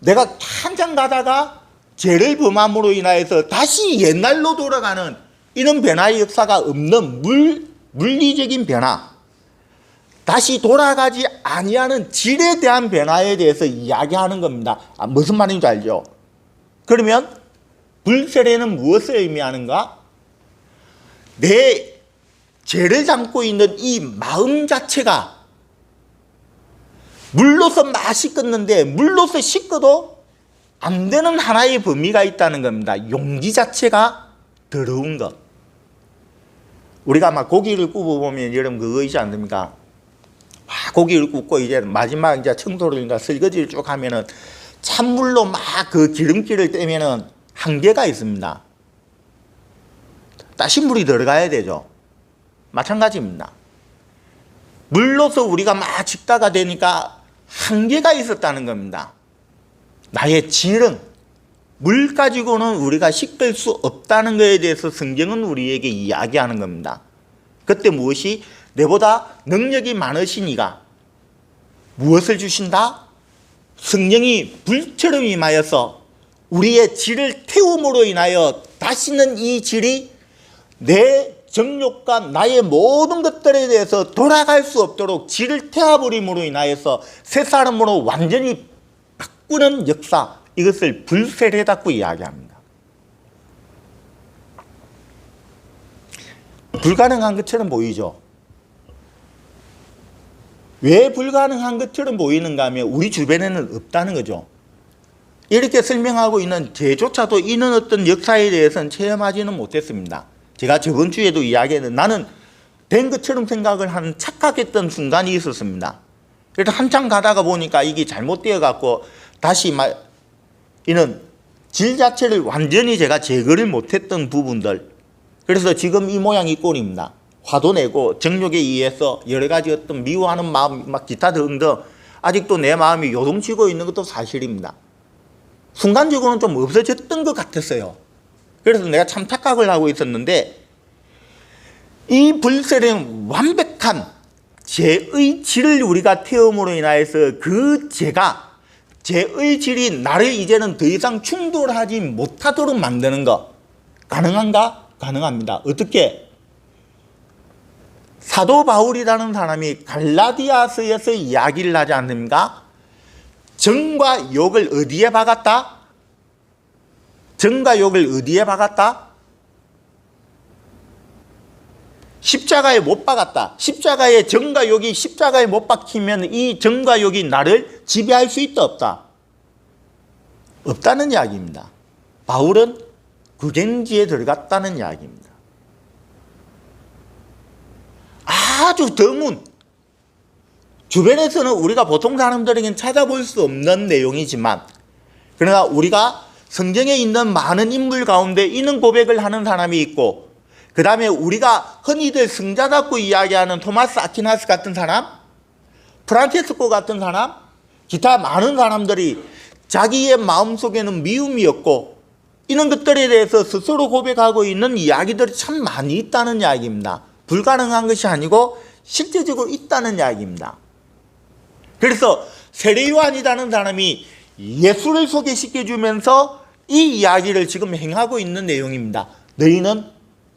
내가 한참 가다가 죄를 범함으로 인하여서 다시 옛날로 돌아가는 이런 변화의 역사가 없는 물리적인 변화, 다시 돌아가지 아니하는 질에 대한 변화에 대해서 이야기하는 겁니다. 무슨 말인지 알죠? 그러면 불세례는 무엇을 의미하는가? 내 죄를 담고 있는 이 마음 자체가 물로서 막 씻었는데 물로서 씻어도 안 되는 하나의 범위가 있다는 겁니다. 용기 자체가 더러운 것. 우리가 막 고기를 굽어보면 여러분 그거 있지 않습니까? 고기를 굽고 이제 마지막 이제 청소를 설거지를 쭉 하면은 찬물로 막 그 기름기를 떼면은 한계가 있습니다. 따신 물이 들어가야 되죠. 마찬가지입니다. 물로서 우리가 막 짚다가 되니까 한계가 있었다는 겁니다. 나의 질은 물 가지고는 우리가 씻을 수 없다는 것에 대해서 성경은 우리에게 이야기하는 겁니다. 그때 무엇이? 내보다 능력이 많으신 이가 무엇을 주신다? 성령이 불처럼 임하여서 우리의 질을 태움으로 인하여 다시는 이 질이 내 정욕과 나의 모든 것들에 대해서 돌아갈 수 없도록 질을 태워버림으로 인하여서 새 사람으로 완전히 바꾸는 역사, 이것을 불세례라고 이야기합니다. 불가능한 것처럼 보이죠? 왜 불가능한 것처럼 보이는가 하면 우리 주변에는 없다는 거죠. 이렇게 설명하고 있는 죄조차도 이런 어떤 역사에 대해서는 체험하지는 못했습니다. 제가 저번 주에도 이야기했는데 나는 된 것처럼 생각을 하는 착각했던 순간이 있었습니다. 그래서 한참 가다가 보니까 이게 잘못되어 갖고 다시 이는 질 자체를 완전히 제가 제거를 못했던 부분들, 그래서 지금 이 모양이 꼴입니다. 화도 내고 정욕에 의해서 여러 가지 어떤 미워하는 마음 막 기타 등등 아직도 내 마음이 요동치고 있는 것도 사실입니다. 순간적으로는 좀 없어졌던 것 같았어요. 그래서 내가 참 착각을 하고 있었는데 이 불세례는 완벽한 죄의 질을 우리가 태움으로 인하여서 그 죄의 질이 나를 이제는 더 이상 충돌하지 못하도록 만드는 것. 가능한가? 가능합니다. 어떻게? 사도 바울이라는 사람이 갈라디아서에서 이야기를 하지 않습니까? 정과 욕을 어디에 박았다? 정과 욕을 어디에 박았다? 십자가에 못 박았다. 십자가에 정과 욕이 십자가에 못 박히면 이 정과 욕이 나를 지배할 수 있다 없다? 없다는 이야기입니다. 바울은 구gen지에 들어갔다는 이야기입니다. 아주 드문, 주변에서는 우리가 보통 사람들에게는 찾아볼 수 없는 내용이지만 그러나 우리가 성경에 있는 많은 인물 가운데 이런 고백을 하는 사람이 있고 그 다음에 우리가 흔히들 승자답고 이야기하는 토마스 아퀴나스 같은 사람, 프란체스코 같은 사람, 기타 많은 사람들이 자기의 마음속에는 미움이었고 이런 것들에 대해서 스스로 고백하고 있는 이야기들이 참 많이 있다는 이야기입니다. 불가능한 것이 아니고 실제적으로 있다는 이야기입니다. 그래서 세례요한이라는 사람이 예수를 소개시켜 주면서 이 이야기를 지금 행하고 있는 내용입니다. 너희는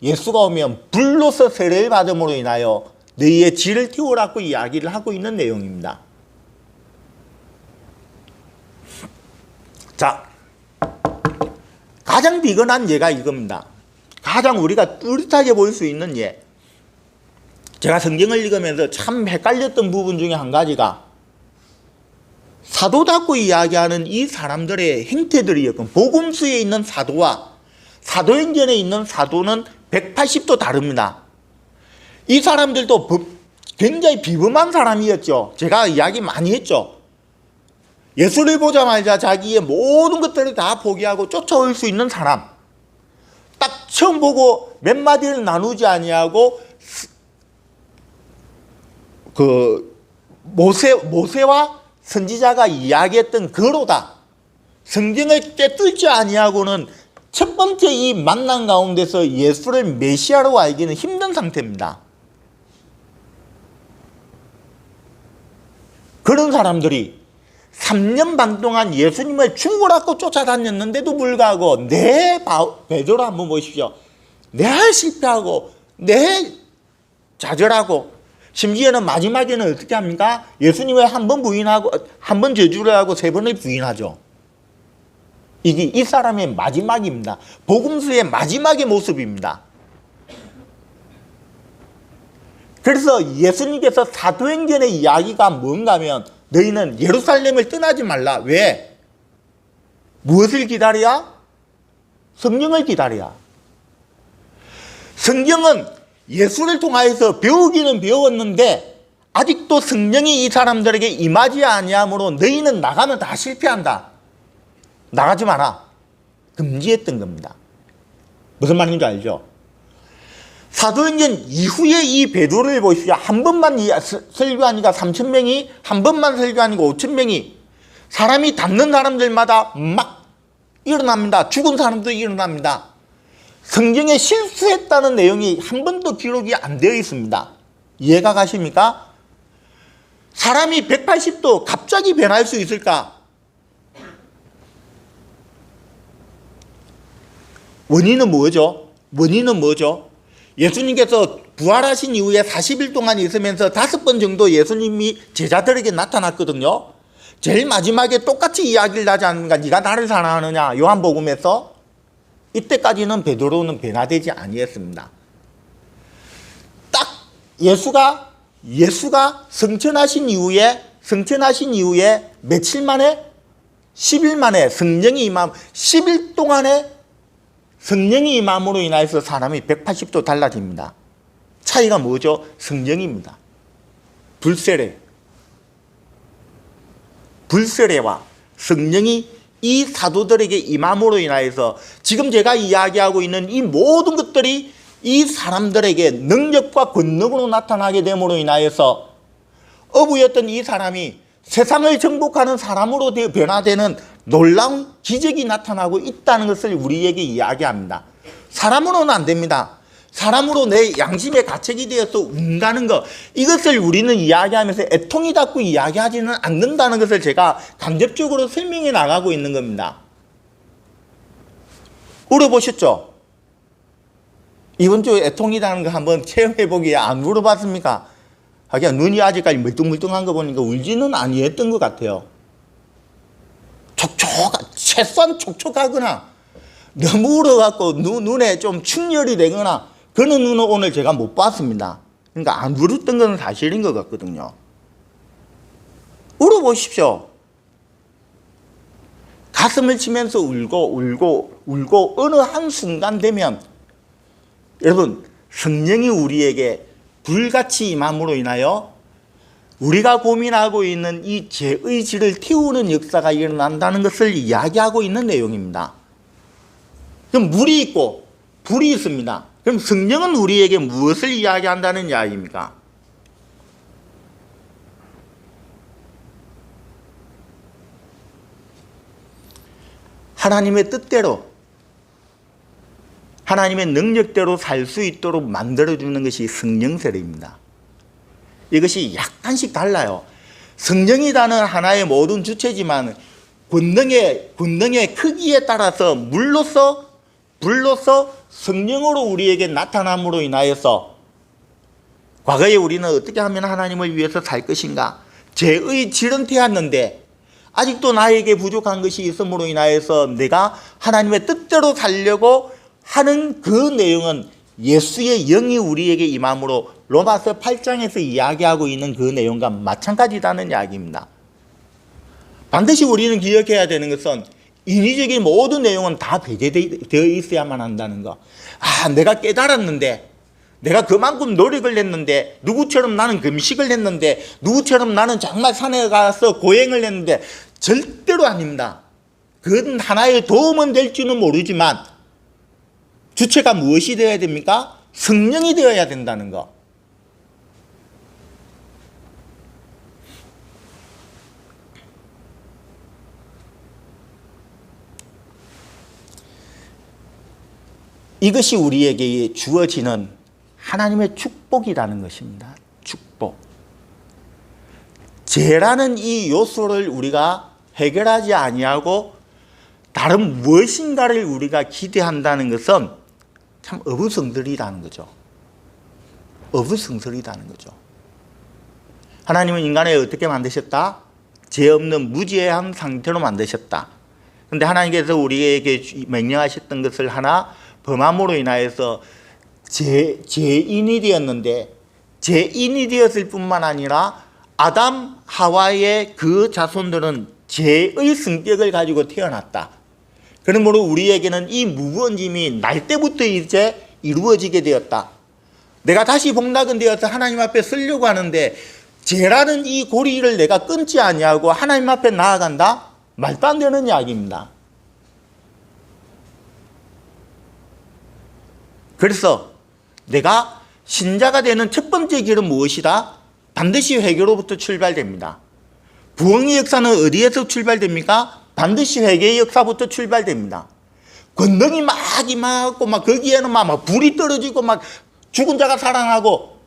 예수가 오면 불로서 세례를 받음으로 인하여 너희의 질을 틔우라고 이야기를 하고 있는 내용입니다. 자, 가장 비근한 예가 이겁니다. 가장 우리가 뚜렷하게 볼 수 있는 예. 제가 성경을 읽으면서 참 헷갈렸던 부분 중에 한 가지가 사도답고 이야기하는 이 사람들의 행태들이었고, 복음서에 있는 사도와 사도행전에 있는 사도는 180도 다릅니다. 이 사람들도 굉장히 비범한 사람이었죠. 제가 이야기 많이 했죠. 예수를 보자마자 자기의 모든 것들을 다 포기하고 쫓아올 수 있는 사람. 딱 처음 보고 몇 마디를 나누지 아니하고 그 모세와 선지자가 이야기했던 그로다. 성경을 꿰뚫지 아니하고는 첫 번째 이 만남 가운데서 예수를 메시아로 알기는 힘든 상태입니다. 그런 사람들이 3년 반 동안 예수님을 충고받고 쫓아다녔는데도 불구하고 베드로 한번 보십시오. 내 실패하고 내 좌절하고 심지어는 마지막에는 어떻게 합니까? 예수님을 한 번 부인하고 한 번 저주를 하고 3번을 부인하죠. 이게 이 사람의 마지막입니다. 복음서의 마지막의 모습입니다. 그래서 예수님께서 사도행전의 이야기가 뭔가 하면 너희는 예루살렘을 떠나지 말라. 왜? 무엇을 기다려야? 성령을 기다려야. 성경은 예수를 통하여서 배우기는 배웠는데 아직도 성령이 이 사람들에게 임하지 아니하므로 너희는 나가면 다 실패한다. 나가지 마라. 금지했던 겁니다. 무슨 말인지 알죠? 사도행전 이후에 이 베드로를 보십시오. 한 번만 설교하니까 3,000명이, 한 번만 설교하니까 5,000명이, 사람이 닿는 사람들마다 막 일어납니다. 죽은 사람도 일어납니다. 성경에 실수했다는 내용이 한 번도 기록이 안 되어 있습니다. 이해가 가십니까? 사람이 180도 갑자기 변할 수 있을까? 원인은 뭐죠? 예수님께서 부활하신 이후에 40일 동안 있으면서 5번 정도 예수님이 제자들에게 나타났거든요. 제일 마지막에 똑같이 이야기를 하지 않는가? 네가 나를 사랑하느냐? 요한복음에서. 이때까지는 베드로는 변화되지 아니했습니다. 딱 예수가 성천하신 이후에 며칠 만에 10일 만에 성령이 임함, 10일 동안에 성령이 임함으로 인해서 사람이 180도 달라집니다. 차이가 뭐죠? 성령입니다. 불세례와 성령이 이 사도들에게 임함으로 인하여서 지금 제가 이야기하고 있는 이 모든 것들이 이 사람들에게 능력과 권능으로 나타나게 됨으로 인하여서 어부였던 이 사람이 세상을 정복하는 사람으로 변화되는 놀라운 기적이 나타나고 있다는 것을 우리에게 이야기합니다. 사람으로는 안 됩니다. 사람으로 내 양심에 가책이 되어서 운다는 것, 이것을 우리는 이야기하면서 애통이 닿고 이야기하지는 않는다는 것을 제가 간접적으로 설명해 나가고 있는 겁니다. 울어보셨죠? 이번 주에 애통이 닿는 거 한번 체험해보기에 안 울어봤습니까? 하긴 눈이 아직까지 멀뚱멀뚱한 거 보니까 울지는 아니했던 것 같아요. 최소한 촉촉하거나 너무 울어갖고 눈에 좀 충혈이 되거나 그런 눈은 오늘 제가 못 봤습니다. 그러니까 안 울었던 건 사실인 것 같거든요. 울어보십시오. 가슴을 치면서 울고 어느 한순간 되면 여러분, 성령이 우리에게 불같이 임함으로 인하여 우리가 고민하고 있는 이 죄의지를 태우는 역사가 일어난다는 것을 이야기하고 있는 내용입니다. 그럼 물이 있고 불이 있습니다. 그럼 성령은 우리에게 무엇을 이야기한다는 이야기입니까? 하나님의 뜻대로, 하나님의 능력대로 살 수 있도록 만들어주는 것이 성령 세례입니다. 이것이 약간씩 달라요. 성령이라는 하나의 모든 주체지만 권능의 크기에 따라서 물로서 불로서 성령으로 우리에게 나타남으로 인하여서 과거에 우리는 어떻게 하면 하나님을 위해서 살 것인가? 죄의 지렁태였는데 아직도 나에게 부족한 것이 있음으로 인하여서 내가 하나님의 뜻대로 살려고 하는 그 내용은 예수의 영이 우리에게 임함으로 로마서 8장에서 이야기하고 있는 그 내용과 마찬가지라는 이야기입니다. 반드시 우리는 기억해야 되는 것은 인위적인 모든 내용은 다 배제되어 있어야만 한다는 거. 내가 깨달았는데, 내가 그만큼 노력을 했는데, 누구처럼 나는 금식을 했는데, 누구처럼 나는 정말 산에 가서 고행을 했는데, 절대로 아닙니다. 그건 하나의 도움은 될지는 모르지만 주체가 무엇이 되어야 됩니까? 성령이 되어야 된다는 거. 이것이 우리에게 주어지는 하나님의 축복이라는 것입니다. 축복. 죄라는 이 요소를 우리가 해결하지 아니하고 다른 무엇인가를 우리가 기대한다는 것은 참 어불성설이라는 거죠. 어불성설이라는 거죠. 하나님은 인간을 어떻게 만드셨다? 죄 없는 무죄한 상태로 만드셨다. 그런데 하나님께서 우리에게 명령하셨던 것을 하나 범함으로 인하여서 죄인이 되었는데, 죄인이 되었을 뿐만 아니라 아담 하와의 그 자손들은 죄의 성격을 가지고 태어났다. 그러므로 우리에게는 이 무번짐이 날 때부터 이제 이루어지게 되었다. 내가 다시 복락은 되어서 하나님 앞에 서려고 하는데 죄라는 이 고리를 내가 끊지 아니하고 하나님 앞에 나아간다? 말도 안 되는 이야기입니다. 그래서 내가 신자가 되는 첫 번째 길은 무엇이다? 반드시 회개로부터 출발됩니다. 부흥의 역사는 어디에서 출발됩니까? 반드시 회개의 역사부터 출발됩니다. 권능이 막 임하고 막 거기에는 막 불이 떨어지고 막 죽은 자가 살아나고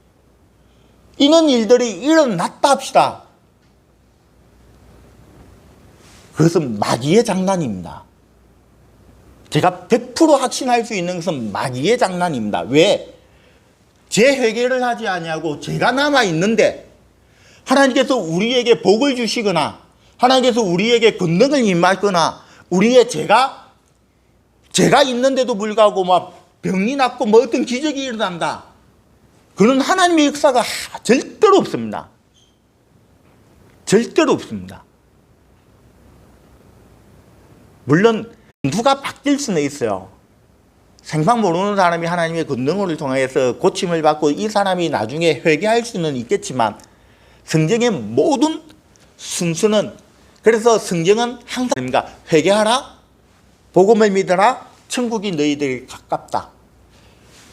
이런 일들이 일어났다 합시다. 그것은 마귀의 장난입니다. 제가 100% 확신할 수 있는 것은 마귀의 장난입니다. 왜? 제 회개를 하지 아니하고 죄가 남아 있는데 하나님께서 우리에게 복을 주시거나 하나님께서 우리에게 권능을 임하거나 우리의 죄가 있는데도 불구하고 막 병이 낫고 뭐 어떤 기적이 일어난다. 그런 하나님의 역사가 절대로 없습니다. 절대로 없습니다. 물론 누가 바뀔 수는 있어요. 생판 모르는 사람이 하나님의 권능을 통해서 고침을 받고 이 사람이 나중에 회개할 수는 있겠지만 성경의 모든 순수는 그래서 성경은 항상 회개하라, 복음을 믿어라, 천국이 너희들에게 가깝다.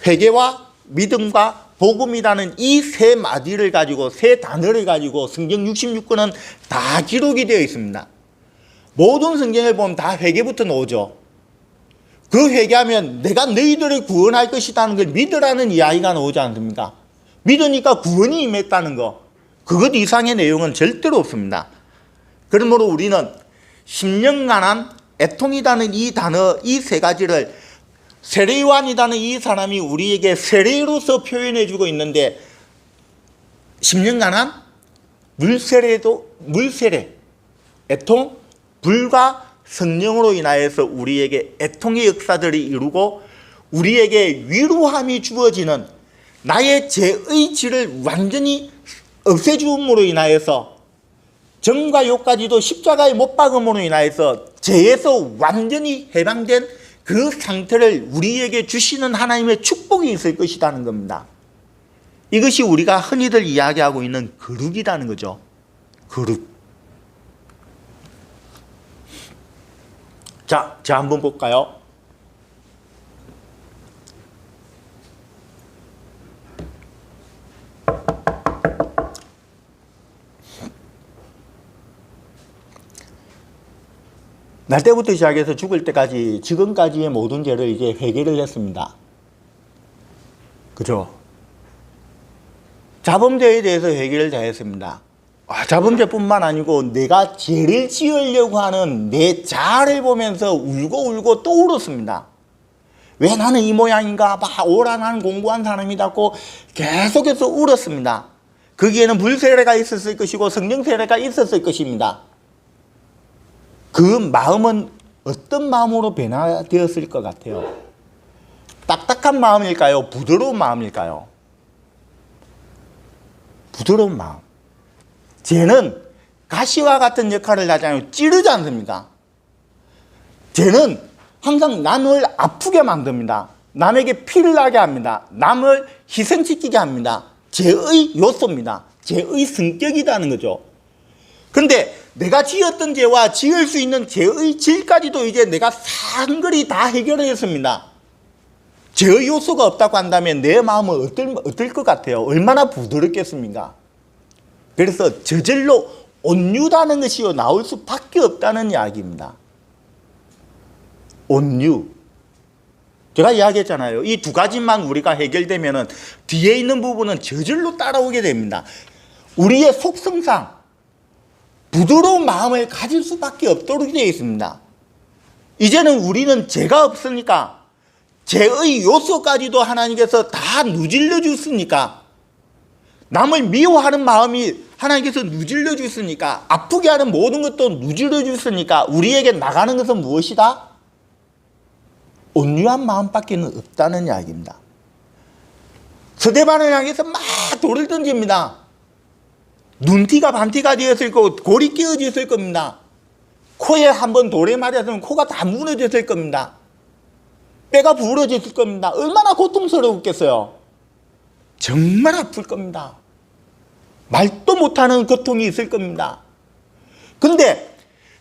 회개와 믿음과 복음이라는 이 세 마디를 가지고 세 단어를 가지고 성경 66권은 다 기록이 되어 있습니다. 모든 성경을 보면 다 회개부터 나오죠. 그 회개하면 내가 너희들을 구원할 것이라는 걸 믿으라는 이야기가 나오지 않습니까? 믿으니까 구원이 임했다는 거. 그것 이상의 내용은 절대로 없습니다. 그러므로 우리는 10년간한 애통이라는 이 단어, 이 세 가지를 세례요한이라는 이 사람이 우리에게 세례로서 표현해 주고 있는데 10년간한 물세례, 애통, 불과 성령으로 인하여서 우리에게 애통의 역사들이 이루고 우리에게 위로함이 주어지는 나의 죄의 질을 완전히 없애줌으로 인하여서 정과 욕까지도 십자가에 못 박음으로 인하여서 죄에서 완전히 해방된 그 상태를 우리에게 주시는 하나님의 축복이 있을 것이라는 겁니다. 이것이 우리가 흔히들 이야기하고 있는 거룩이라는 거죠. 거룩. 자 한번 볼까요? 날 때부터 시작해서 죽을 때까지 지금까지의 모든 죄를 이제 회개를 했습니다. 그죠? 자범죄에 대해서 회개를 다 했습니다. 자범죄뿐만 아니고 내가 죄를 지으려고 하는 내 자아를 보면서 울고 또 울었습니다. 왜 나는 이 모양인가? 오라 나는 공부한 사람이라고 계속해서 울었습니다. 거기에는 불세례가 있었을 것이고 성령 세례가 있었을 것입니다. 그 마음은 어떤 마음으로 변화되었을 것 같아요? 딱딱한 마음일까요? 부드러운 마음일까요? 부드러운 마음. 죄는 가시와 같은 역할을 하잖아요. 찌르지 않습니까? 죄는 항상 남을 아프게 만듭니다. 남에게 피를 나게 합니다. 남을 희생시키게 합니다. 죄의 요소입니다. 죄의 성격이라는 거죠. 그런데 내가 지었던 죄와 지을 수 있는 죄의 질까지도 이제 내가 상글이 다 해결했습니다. 죄의 요소가 없다고 한다면 내 마음은 어떨 것 같아요? 얼마나 부드럽겠습니까? 그래서 저절로 온유라는 것이 나올 수밖에 없다는 이야기입니다. 온유. 제가 이야기했잖아요. 이 두 가지만 우리가 해결되면은 뒤에 있는 부분은 저절로 따라오게 됩니다. 우리의 속성상 부드러운 마음을 가질 수밖에 없도록 되어 있습니다. 이제는 우리는 죄가 없으니까 죄의 요소까지도 하나님께서 다 누질러 주시니까 남을 미워하는 마음이 하나님께서 누질러 주시니까 아프게 하는 모든 것도 누질러 주시니까 우리에게 나가는 것은 무엇이다? 온유한 마음밖에 없다는 이야기입니다. 서대반을 향해서 막 돌을 던집니다. 눈티가 반티가 되었을 거고 골이 끼어졌을 겁니다. 코에 한번 돌에 맞았으면 코가 다 무너졌을 겁니다. 뼈가 부러졌을 겁니다. 얼마나 고통스러웠겠어요. 정말 아플 겁니다. 말도 못하는 고통이 있을 겁니다. 근데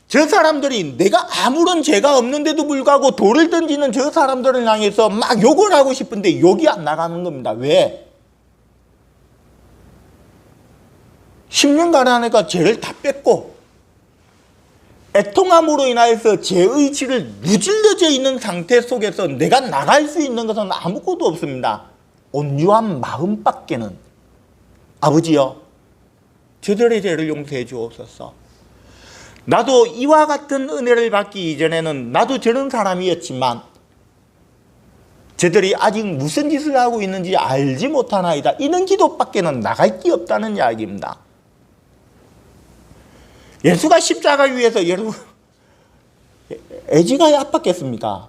저 사람들이 내가 아무런 죄가 없는데도 불구하고 돌을 던지는 저 사람들을 향해서 막 욕을 하고 싶은데 욕이 안 나가는 겁니다. 왜? 10년간 하니까 죄를 다 뺐고 애통함으로 인하여서 죄의 질을 무질러져 있는 상태 속에서 내가 나갈 수 있는 것은 아무것도 없습니다. 온유한 마음밖에는. 아버지여, 저들의 죄를 용서해 주옵소서. 나도 이와 같은 은혜를 받기 이전에는 나도 저런 사람이었지만 저들이 아직 무슨 짓을 하고 있는지 알지 못하나이다. 이런 기도밖에는 나갈 게 없다는 이야기입니다. 예수가 십자가 위에서 여러분 애지가 아팠겠습니까?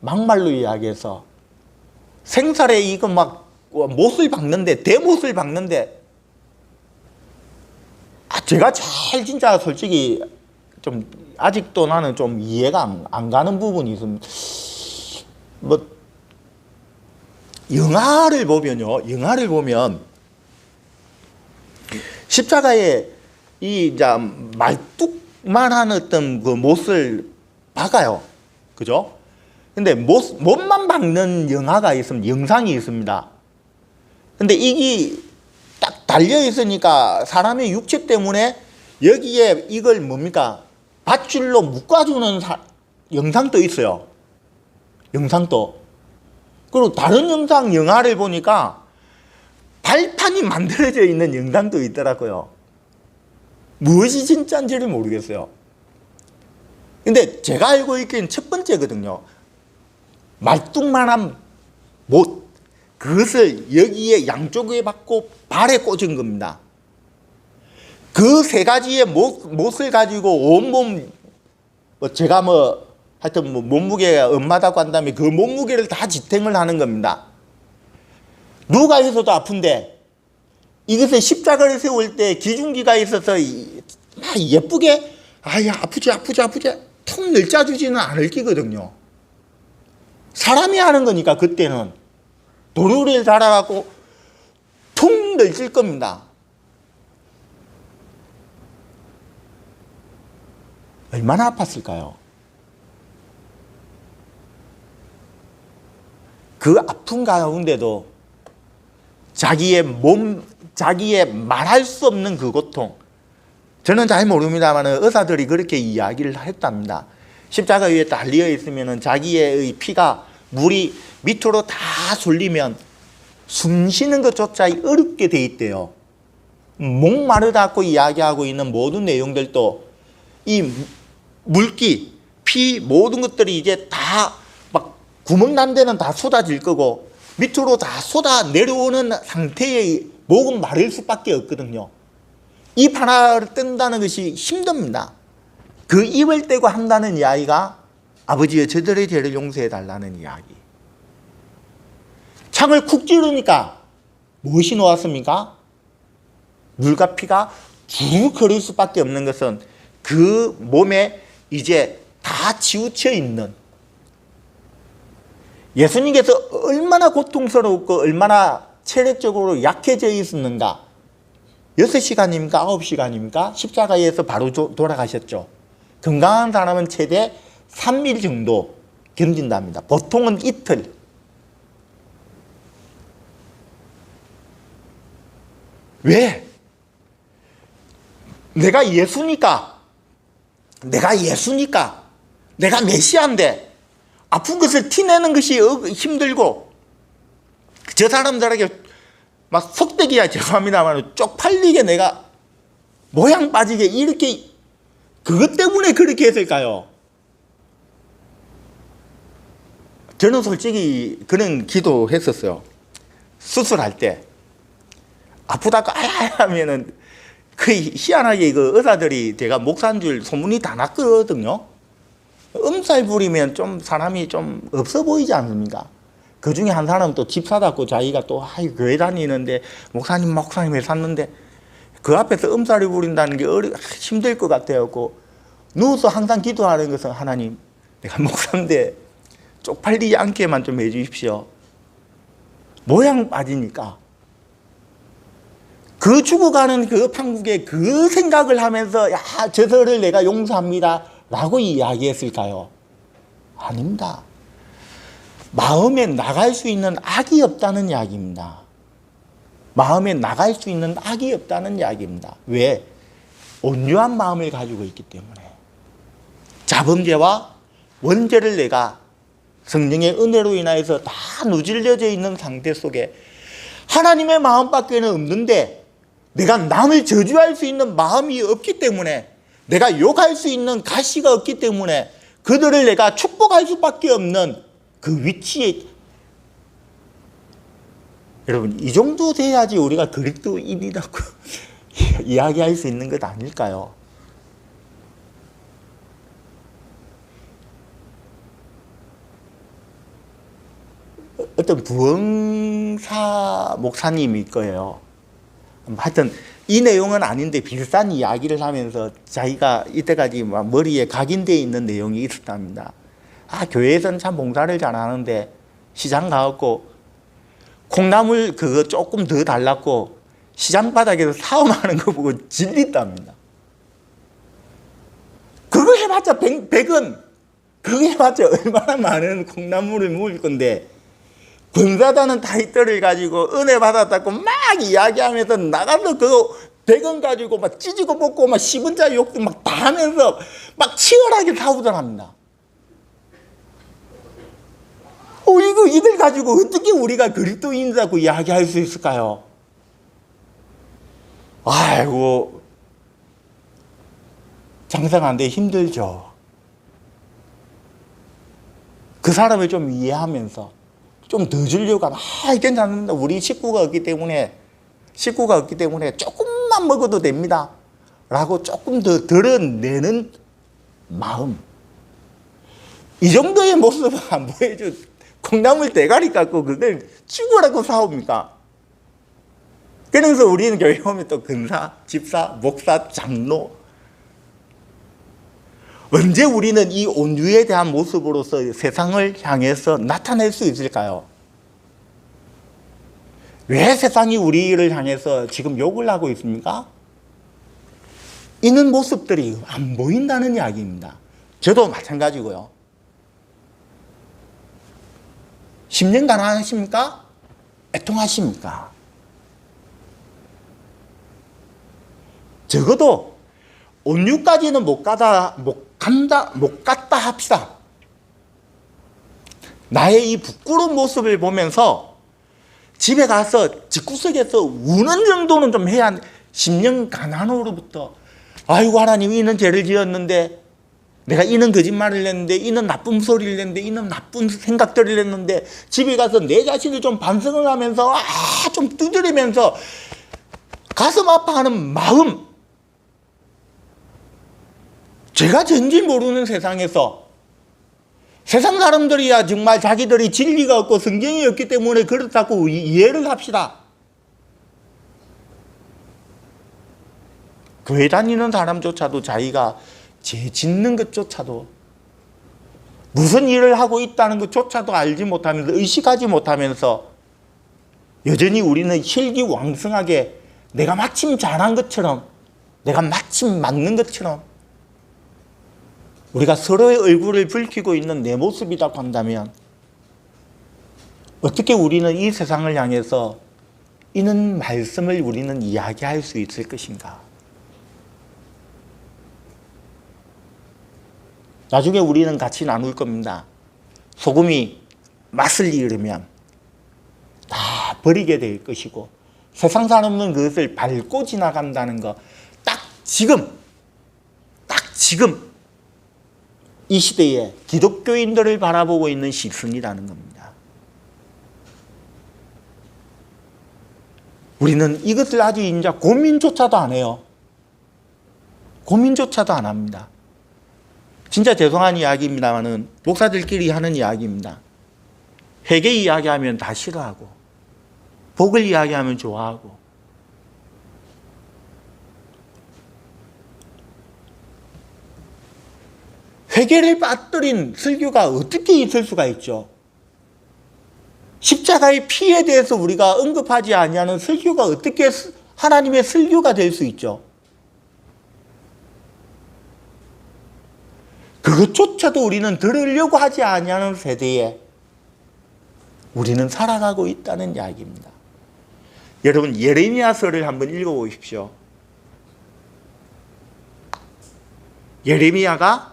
막말로 이야기해서 생살에 이거 막 못을 박는데 대못을 박는데 제가 제일 진짜 솔직히 좀 아직도 나는 좀 이해가 안 가는 부분이 있습니다. 뭐 영화를 보면 십자가에 이 이제 말뚝만한 어떤 그 못을 박아요. 그죠? 근데 못만 박는 영상이 있습니다. 근데 이게 딱 달려 있으니까 사람의 육체 때문에 여기에 이걸 뭡니까? 밧줄로 묶어주는 영상도 있어요. 영상도. 그리고 다른 영화를 보니까 발판이 만들어져 있는 영상도 있더라고요. 무엇이 진짜인지를 모르겠어요. 근데 제가 알고 있기는 첫 번째거든요. 말뚝만한 못, 그것을 여기에 양쪽에 받고 발에 꽂은 겁니다. 그 세 가지의 못을 가지고 온몸, 제가 하여튼 몸무게가 엄마다고 한다면 그 몸무게를 다 지탱을 하는 겁니다. 누가 있어도 아픈데 이것을 십자가를 세울 때 기중기가 있어서 예쁘게 아프지 통 널짜주지는 않을 끼거든요. 사람이 하는 거니까 그때는 도루를 달아갖고 통 널찔 겁니다. 얼마나 아팠을까요? 그 아픈 가운데도 자기의 말할 수 없는 그 고통. 저는 잘 모릅니다만 의사들이 그렇게 이야기를 했답니다. 십자가 위에 달려 있으면 자기의 피가 물이 밑으로 다 쏠리면 숨 쉬는 것조차 어렵게 돼 있대요. 목마르다고 이야기하고 있는 모든 내용들도 이 물기, 피 모든 것들이 이제 다 막 구멍 난 데는 다 쏟아질 거고 밑으로 다 쏟아 내려오는 상태의 목은 마를 수밖에 없거든요. 입 하나를 뜬다는 것이 힘듭니다. 그 입을 떼고 한다는 이야기가 아버지의 저들의 죄를 용서해 달라는 이야기. 창을 쿡 찌르니까 무엇이 나왔습니까? 물과 피가 쭉 흐를 수밖에 없는 것은 그 몸에 이제 다 치우쳐 있는, 예수님께서 얼마나 고통스럽고 얼마나 체력적으로 약해져 있었는가. 6시간입니까? 9시간입니까? 십자가에서 바로 돌아가셨죠. 건강한 사람은 최대 3일 정도 견딘답니다. 보통은 이틀. 왜? 내가 예수니까, 내가 메시아인데 아픈 것을 티내는 것이 힘들고, 저 사람들에게 막 속되기야 죄송합니다만 쪽팔리게 내가 모양 빠지게 이렇게, 그것 때문에 그렇게 했을까요? 저는 솔직히 그런 기도했었어요. 수술할 때 아프다고 아야 하면은 그 희한하게 그 의사들이 제가 목사인 줄 소문이 다 났거든요. 음살 부리면 좀 사람이 좀 없어 보이지 않습니까? 그 중에 한 사람은 또 집사답고 자기가 또 교회 다니는데 목사님 샀는데 그 앞에서 음살을 부린다는 게 힘들 것 같아요. 누워서 항상 기도하는 것은, 하나님, 내가 목사인데 쪽팔리지 않게만 좀 해주십시오. 모양 빠지니까. 그 죽어가는 그 판국에 그 생각을 하면서 야, 저들을 내가 용서합니다 라고 이야기했을까요? 아닙니다. 마음에 나갈 수 있는 악이 없다는 이야기입니다. 마음에 나갈 수 있는 악이 없다는 이야기입니다. 왜? 온유한 마음을 가지고 있기 때문에. 자범죄와 원죄를 내가 성령의 은혜로 인하여서 다 누질려져 있는 상태 속에 하나님의 마음밖에는 없는데, 내가 남을 저주할 수 있는 마음이 없기 때문에, 내가 욕할 수 있는 가시가 없기 때문에 그들을 내가 축복할 수밖에 없는 그 위치에, 여러분 이 정도 돼야지 우리가 그리스도인이라고 이야기할 수 있는 것 아닐까요? 어떤 부흥사 목사님일 거예요. 하여튼 이 내용은 아닌데 비슷한 이야기를 하면서 자기가 이때까지 머리에 각인되어 있는 내용이 있었답니다. 교회에서는 참 봉사를 잘하는데 시장 가갖고 콩나물 그거 조금 더 달라고 시장 바닥에서 사움하는 거 보고 질린답니다. 그거 해봤자 100원, 그거 해봤자 얼마나 많은 콩나물을 먹을 건데, 권사다는 타이틀을 가지고 은혜 받았다고 막 이야기하면서 나가서 그거 100원 가지고 막 찢고 먹고 막 10원짜리 욕도 막 다 하면서 막 치열하게 싸우더랍니다. 이들 가지고 어떻게 우리가 그리스도인이라고 이야기할 수 있을까요? 아이고, 장사하는데 힘들죠. 그 사람을 좀 이해하면서 좀 더 주려고 하면 괜찮습니다. 우리 식구가 없기 때문에 조금만 먹어도 됩니다 라고 조금 더 덜어내는 마음, 이 정도의 모습을 안 보여줘. 콩나물 대가리 갖고 그걸 죽으라고 사옵니까? 그래서 우리는 교회 오면 또 근사, 집사, 목사, 장로, 언제 우리는 이 온유에 대한 모습으로서 세상을 향해서 나타낼 수 있을까요? 왜 세상이 우리를 향해서 지금 욕을 하고 있습니까? 있는 모습들이 안 보인다는 이야기입니다. 저도 마찬가지고요. 10년 가난하십니까? 애통하십니까? 적어도 온유까지는 못 갔다 합시다. 나의 이 부끄러운 모습을 보면서 집에 가서 집구석에서 우는 정도는 좀 해야, 10년 가난으로부터 아이고 하나님 이는 죄를 지었는데 내가 이는 거짓말을 했는데 이는 나쁜 소리를 했는데 이는 나쁜 생각들을 했는데 집에 가서 내 자신을 좀 반성을 하면서 좀 두드리면서 가슴 아파하는 마음, 죄가 전지 모르는 세상에서 세상 사람들이야 정말 자기들이 진리가 없고 성경이 없기 때문에 그렇다고 이해를 합시다. 교회 다니는 사람조차도 자기가 죄 짓는 것조차도 무슨 일을 하고 있다는 것조차도 알지 못하면서 의식하지 못하면서 여전히 우리는 혈기왕성하게 내가 마침 잘한 것처럼 내가 마침 맞는 것처럼 우리가 서로의 얼굴을 붉히고 있는 내 모습이라고 한다면 어떻게 우리는 이 세상을 향해서 이는 말씀을 우리는 이야기할 수 있을 것인가? 나중에 우리는 같이 나눌 겁니다. 소금이 맛을 잃으면 다 버리게 될 것이고 세상 사람은 그것을 밟고 지나간다는 거 딱 지금 이 시대에 기독교인들을 바라보고 있는 시선이라는 겁니다. 우리는 이것을 아직 이제 고민조차도 안 해요. 고민조차도 안 합니다. 진짜 죄송한 이야기입니다만은 목사들끼리 하는 이야기입니다. 회개 이야기하면 다 싫어하고 복을 이야기하면 좋아하고 회개를 빠뜨린 설교가 어떻게 있을 수가 있죠? 십자가의 피에 대해서 우리가 언급하지 아니하는 설교가 어떻게 하나님의 설교가 될 수 있죠? 그것조차도 우리는 들으려고 하지 아니하는 세대에 우리는 살아가고 있다는 이야기입니다. 여러분 예레미야서를 한번 읽어보십시오. 예레미야가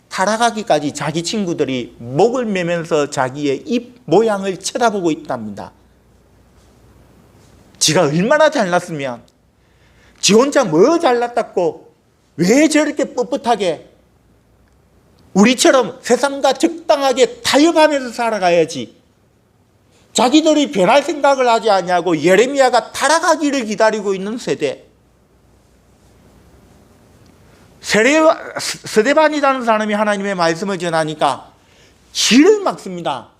타락하기까지 자기 친구들이 목을 매면서 자기의 입 모양을 쳐다보고 있답니다. 지가 얼마나 잘났으면 지 혼자 뭐 잘났다고 왜 저렇게 뻣뻣하게 우리처럼 세상과 적당하게 타협하면서 살아가야지. 자기들이 변할 생각을 하지 아니하고 예레미야가 타락하기를 기다리고 있는 세대. 스데반이라는 사람이 하나님의 말씀을 전하니까 길을 막습니다.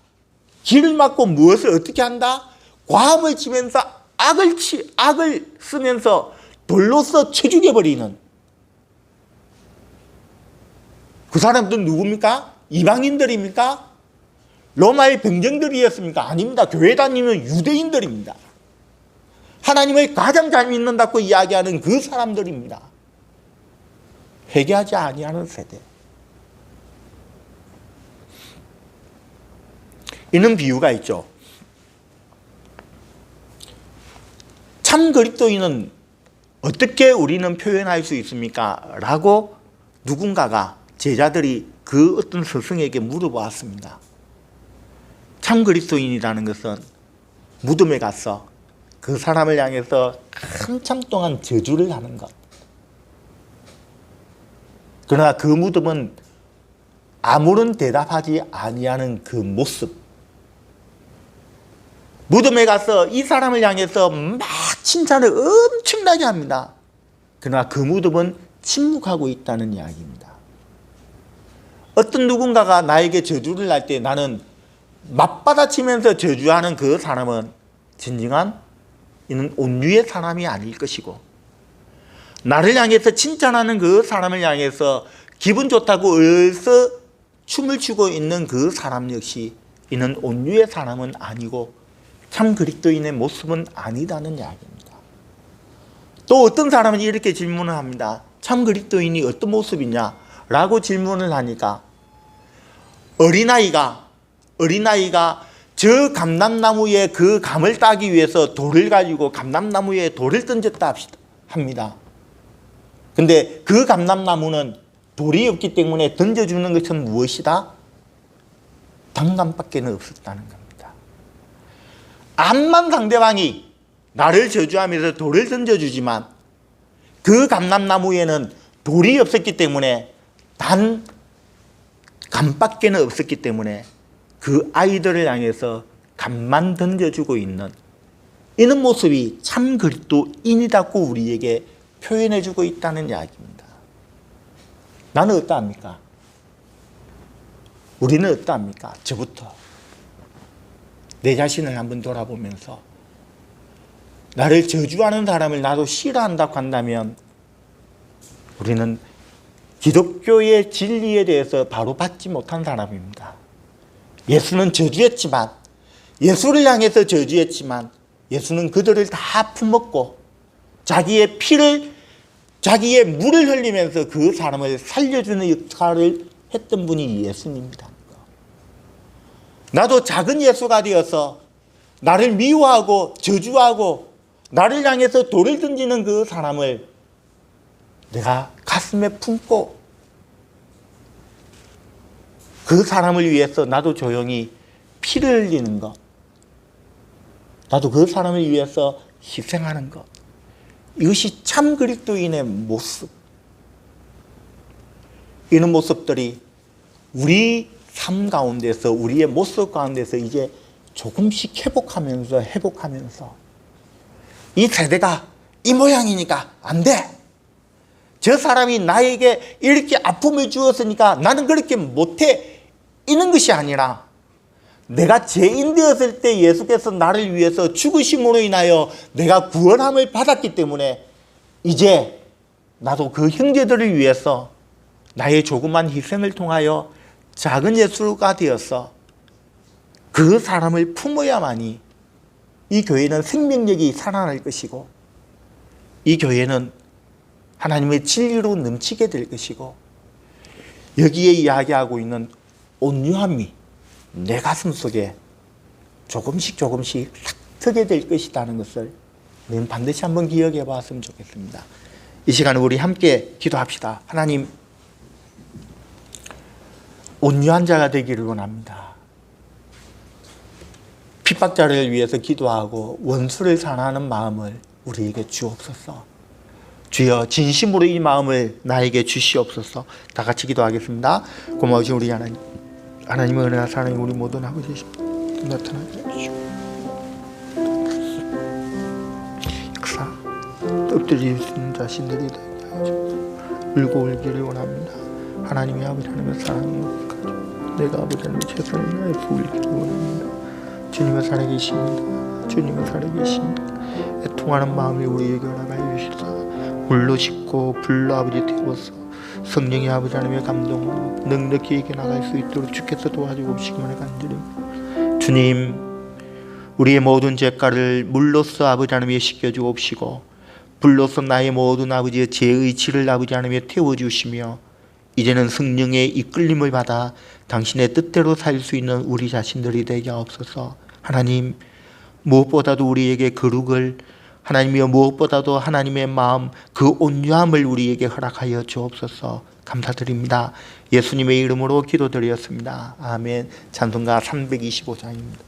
길을 막고 무엇을 어떻게 한다? 과음을 치면서 악을 쓰면서 돌로서 쳐 죽여버리는 그 사람들은 누굽니까? 이방인들입니까? 로마의 병정들이었습니까? 아닙니다. 교회 다니는 유대인들입니다. 하나님을 가장 잘 믿는다고 이야기하는 그 사람들입니다. 회개하지 아니하는 세대. 이는 비유가 있죠. 참 그리스도인은 어떻게 우리는 표현할 수 있습니까? 라고 누군가가 제자들이 그 어떤 스승에게 물어보았습니다. 참 그리스도인이라는 것은 무덤에 가서 그 사람을 향해서 한참 동안 저주를 하는 것. 그러나 그 무덤은 아무런 대답하지 아니하는 그 모습. 무덤에 가서 이 사람을 향해서 막 칭찬을 엄청나게 합니다. 그러나 그 무덤은 침묵하고 있다는 이야기입니다. 어떤 누군가가 나에게 저주를 할 때 나는 맞받아치면서 저주하는 그 사람은 진정한 이는 온유의 사람이 아닐 것이고, 나를 향해서 칭찬하는 그 사람을 향해서 기분 좋다고 어서 춤을 추고 있는 그 사람 역시 이는 온유의 사람은 아니고 참 그리스도인의 모습은 아니다는 이야기입니다. 또 어떤 사람은 이렇게 질문을 합니다. 참 그리스도인이 어떤 모습이냐? 라고 질문을 하니까 어린아이가 저 감람나무에 그 감을 따기 위해서 돌을 가지고 감람나무에 돌을 던졌다 합니다. 근데 그 감람나무는 돌이 없기 때문에 던져주는 것은 무엇이다? 단감밖에 없었다는 겁니다. 암만 상대방이 나를 저주하면서 돌을 던져주지만 그 감람나무에는 돌이 없었기 때문에 단 감밖에는 없었기 때문에 그 아이들을 향해서 감만 던져주고 있는 이런 모습이 참 그리스도인이라고 우리에게 표현해주고 있다는 이야기입니다. 나는 어떠합니까? 우리는 어떠합니까? 저부터 내 자신을 한번 돌아보면서 나를 저주하는 사람을 나도 싫어한다고 한다면 우리는 기독교의 진리에 대해서 바로 받지 못한 사람입니다. 예수는 저주했지만, 예수를 향해서 저주했지만 예수는 그들을 다 품었고 자기의 피를, 자기의 물을 흘리면서 그 사람을 살려주는 역할을 했던 분이 예수님입니다. 나도 작은 예수가 되어서 나를 미워하고 저주하고 나를 향해서 돌을 던지는 그 사람을 내가 가슴에 품고 그 사람을 위해서 나도 조용히 피를 흘리는 것, 나도 그 사람을 위해서 희생하는 것, 이것이 참 그리스도인의 모습. 이런 모습들이 우리 삶 가운데서, 우리의 모습 가운데서 이제 조금씩 회복하면서 이 세대가 이 모양이니까 안 돼. 저 사람이 나에게 이렇게 아픔을 주었으니까 나는 그렇게 못해. 이런 것이 아니라 내가 죄인 되었을 때 예수께서 나를 위해서 죽으심으로 인하여 내가 구원함을 받았기 때문에 이제 나도 그 형제들을 위해서 나의 조그만 희생을 통하여 작은 예수가 되어서 그 사람을 품어야만이 이 교회는 생명력이 살아날 것이고 이 교회는 하나님의 진리로 넘치게 될 것이고 여기에 이야기하고 있는 온유함이 내 가슴 속에 조금씩 싹트게 될 것이라는 것을 우리는 반드시 한번 기억해 봤으면 좋겠습니다. 이 시간에 우리 함께 기도합시다. 하나님, 온유한 자가 되기를 원합니다. 핍박자를 위해서 기도하고 원수를 사랑하는 마음을 우리에게 주옵소서. 주여, 진심으로 이 마음을 나에게 주시옵소서. 다 같이 기도하겠습니다. 고마우신 우리 하나님, 하나님의 은혜와 사랑이 우리 모든 아버지 나타나게 해주시고 역사 엎드릴 수 있는 자신들이 되게 하셔서 울고 울기를 원합니다. 하나님의 아버지, 하나님의 사랑이 가지고 내가 아버지 하나님의 최선을 다해서 울기를 원합니다. 주님은 살아계십니다. 주님은 살아계십니다. 애통하는 마음이 우리에게 허락하여 주시사 물로 씻고 불로 아버지 태워서 성령의 아버지 하나님의 감동으로 넉넉히 이겨나갈 수 있도록 주께서 도와주옵시기만을 간절히 주님, 우리의 모든 죄가를 물로써 아버지 하나님의 씻겨주옵시고 불로써 나의 모든 아버지의 죄의 질을 아버지 하나님의 태워주시며 이제는 성령의 이끌림을 받아 당신의 뜻대로 살 수 있는 우리 자신들이 되게 하옵소서. 하나님, 무엇보다도 우리에게 거룩을, 하나님이여 무엇보다도 하나님의 마음, 그 온유함을 우리에게 허락하여 주옵소서. 감사드립니다. 예수님의 이름으로 기도드렸습니다. 아멘. 찬송가 325장입니다.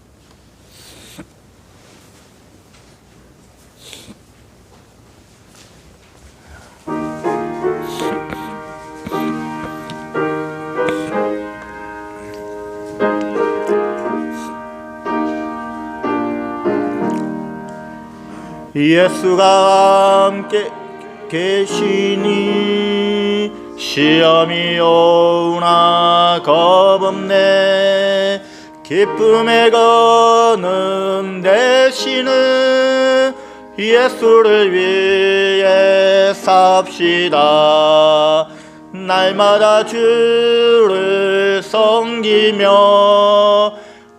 예수가 함께 계시니 시험이 오나 겁없네. 기쁨의 거는 되시는 예수를 위해 삽시다. 날마다 주를 섬기며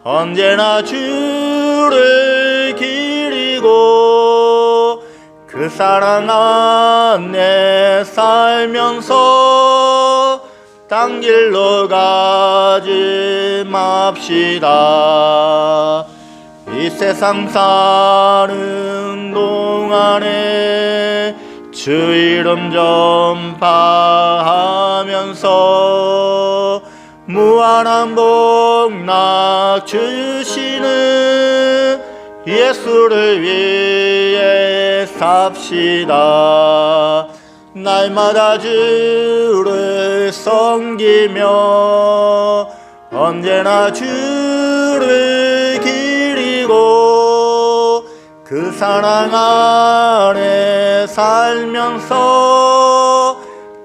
언제나 주를 기리고 그 사랑 안에 살면서 딴 길로 가지 맙시다. 이 세상 사는 동안에 주 이름 전파하면서 무한한 복락 주시는 예수를 위해 삽시다. 날마다 주를 섬기며 언제나 주를 기리고 그 사랑 안에 살면서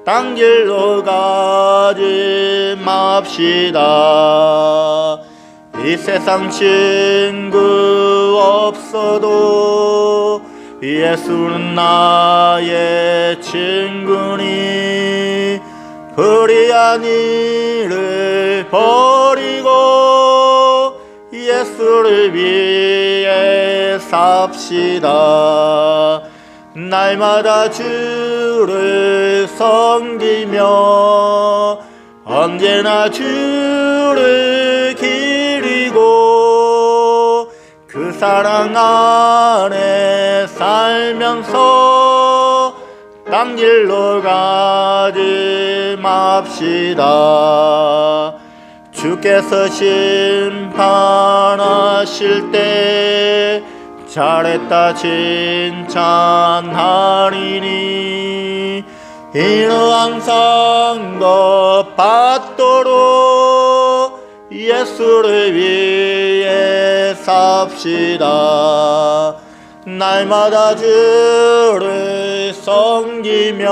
딴 길로 가지 맙시다. 이 세상 친구 없어도 예수는 나의 친구니 불의한 일을 버리고 예수를 위해 삽시다. 날마다 주를 섬기며 언제나 주를 기리고 그 사랑 안에 살면서 딴 길로 가지 맙시다. 주께서 심판하실 때 잘했다 칭찬하리니 이러한 상급 받도록 예수를 위해 삽시다. 날마다 주를 섬기며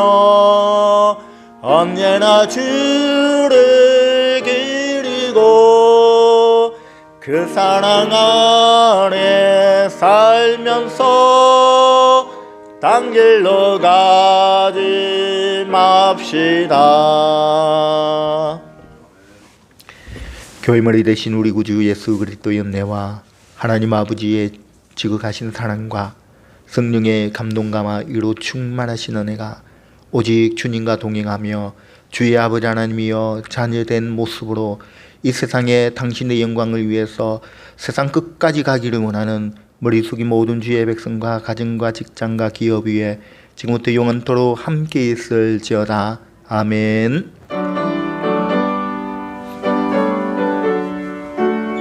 언제나 주를 기리고 그 사랑 안에 살면서 딴 길로 가지 맙시다. 교회 머리 되신 우리 구주 예수 그리스도의 은혜와 하나님 아버지의 지극하신 사랑과 성령의 감동감화 위로 충만하신 은혜가 오직 주님과 동행하며 주의 아버지 하나님이여 자녀된 모습으로 이 세상에 당신의 영광을 위해서 세상 끝까지 가기를 원하는 머리 숙이 모든 주의 백성과 가정과 직장과 기업 위에 지금부터 영원토록 함께 있을지어다. 아멘.